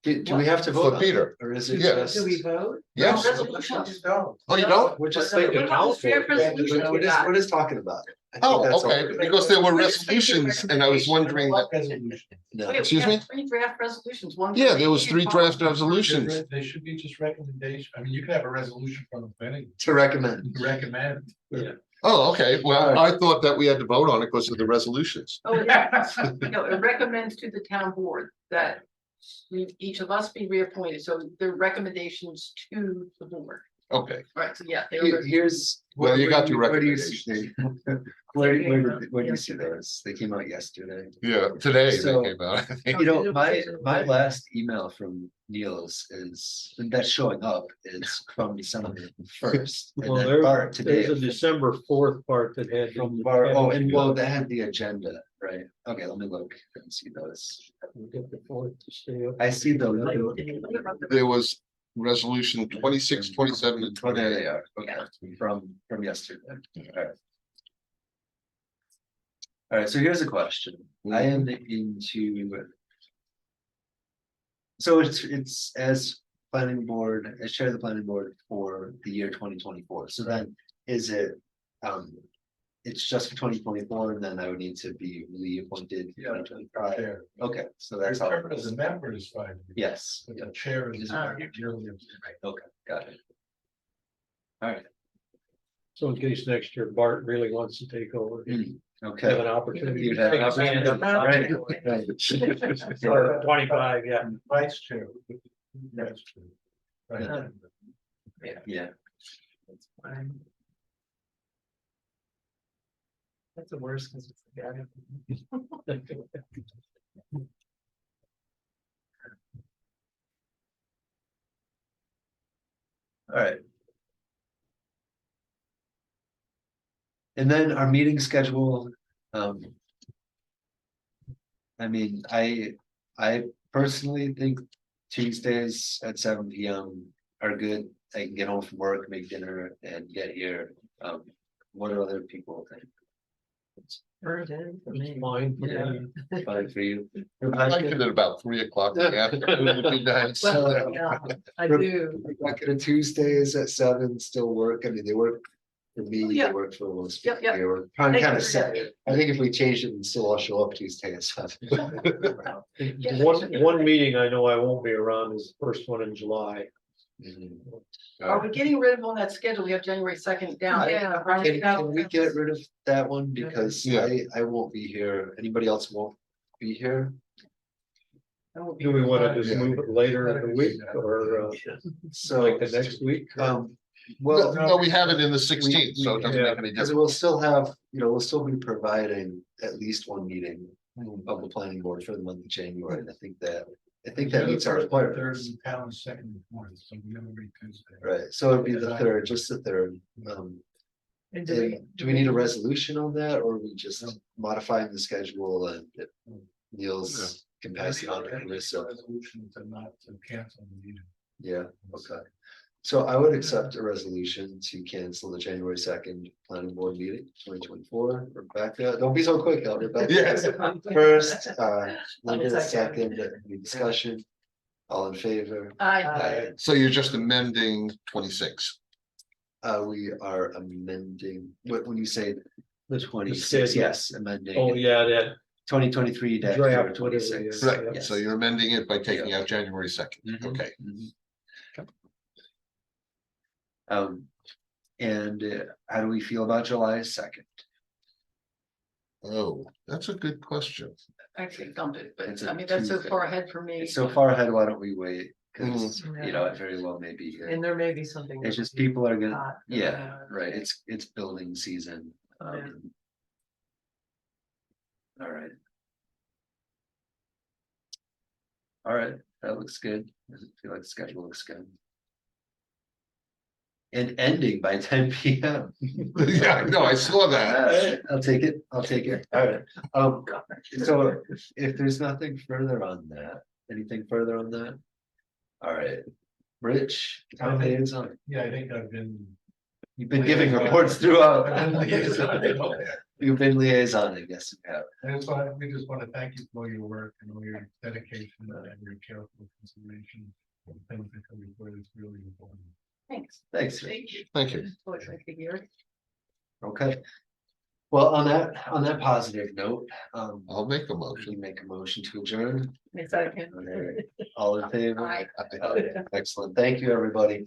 Do we have to vote For on Peter. it, or is it Yeah. just? Do we vote? Yes. Resolutions. No. Oh, you don't? We're just But thinking. the council- We're just talking about it. I think that's Oh, all. okay, because there were resolutions and I was wondering that, Resolution. No. Wait, we Excuse have me? 3 draft resolutions, one. yeah, for there was each 3 draft policy. resolutions. They should be just recommendation. I mean, you can have a resolution from the planning, To recommend. recommend. Oh, okay, well, I thought that we had to vote on it because of the resolutions. Oh, yeah, no, it recommends to the town board that each of us be reappointed, so the recommendations to the board, Okay, right, so yeah. they Here- are- Here's. Well, you got your where do you see- Where do you see Yesterday. those? They came out yesterday. yeah, today they So- came out, I think. You know, my last email from Niels is, that's showing up, is from December 1st. And Well, then Bart there's today. a December 4th part that had. From Bart, oh, and well, that had the agenda, right? Okay, let me look and see those. We'll get the 4th to stay up. I see the. There was resolution 26, 27, and Oh, there 28. they are, okay, from yesterday. Alright. Alright, so here's a question, I am into. So it's as planning board, as chair of the planning board for the year 2024, so then is it, it's just for 2024, and then I would need to be reappointed in Yeah. 2025, Chair. okay, so Your that's how. term as a member is 5 years. Yes, But the chair is. yearly. okay, got it. Alright, So in case next year Bart really wants to take over, have okay. an opportunity. You'd to have take an his hand up. opportunity. Right. Or 25, yeah. Vice chair. That's true. Right. Yeah, That's fine. That's the worst, because it's the guy. alright. And then our meeting schedule, I mean, I personally think Tuesdays at 7 p.m. are good. I can get home from work, make dinner and get here. What do other people think? Burned in for me. Mine, Yeah. Fine for you? I like it at about 3 o'clock in the afternoon would be nice. Well, yeah, I do. Rebecca, Tuesdays at 7 still work. I mean, they work for me, they Yeah. work for most. Yep, yep. They were kind Thank of you. set. I think if we change it, we still all show up Tuesday at 7. The one meeting I know I won't be around is the first one in July. Are we getting rid of on that schedule, we have January 2nd down? Yeah. Can we get rid of that one, because Yeah. I won't be here, anybody else won't be here, Do we want to just Yeah. move it later in the week or so. like the next week? Well, No, we have it in the 16th, so it doesn't Yeah. make any because difference. we'll still have, we'll still be providing at least one meeting of the planning board for the month of January, and I think that meets our Third requirements. in town, second and fourth, so we have every Tuesday. Right, so it'd be the third, just the third, And do we need a resolution on that, or are we just modifying the schedule and Niels can pass it on to Carissa? Resolution to not to cancel the meeting. Yeah, okay. So I would accept a resolution to cancel the January 2nd planning board meeting, 2024. Rebecca, don't be so quick, Rebecca. Yes. First, Linda, Second. second, any discussion? All in favor? I, So you're just amending 26. We are amending, when you say The 26, schedule. yes, amending. Oh, yeah, that 2023 Draft, whatever, 26. yeah. Right, so you're amending it by taking out January 2nd. Mhm. Okay. And how do we feel about July 2nd? Oh, that's a good question. actually dumped it, but It's a I mean, that's so Tuesday. far ahead for me. It's so far ahead, why don't we wait? Cause, Mhm. it very well may be here. And there may be something. It's just people are gonna, hot. yeah, right, it's building season. Yeah. All right. All right, that looks good. Does it feel like the schedule looks good? And ending by 10 p.m. Yeah, no, I saw that. I'll take it, I'll take it, all right, so if there's nothing further on that, anything further on that? All right, Rich, town liaison, Yeah, I think I've been. you've been giving reports throughout. I've been liaison. You've been liaisoning, yes, you have. And so we just want to thank you for all your work and all your dedication and your careful consideration. of Things that come before this really important. Thanks. Thanks, Thank you. Thank you. Always like to hear it. okay. Well, on that positive note, I'll make a we motion. make a motion to adjourn. Next second. All in favor? Aye. Excellent, thank you, everybody.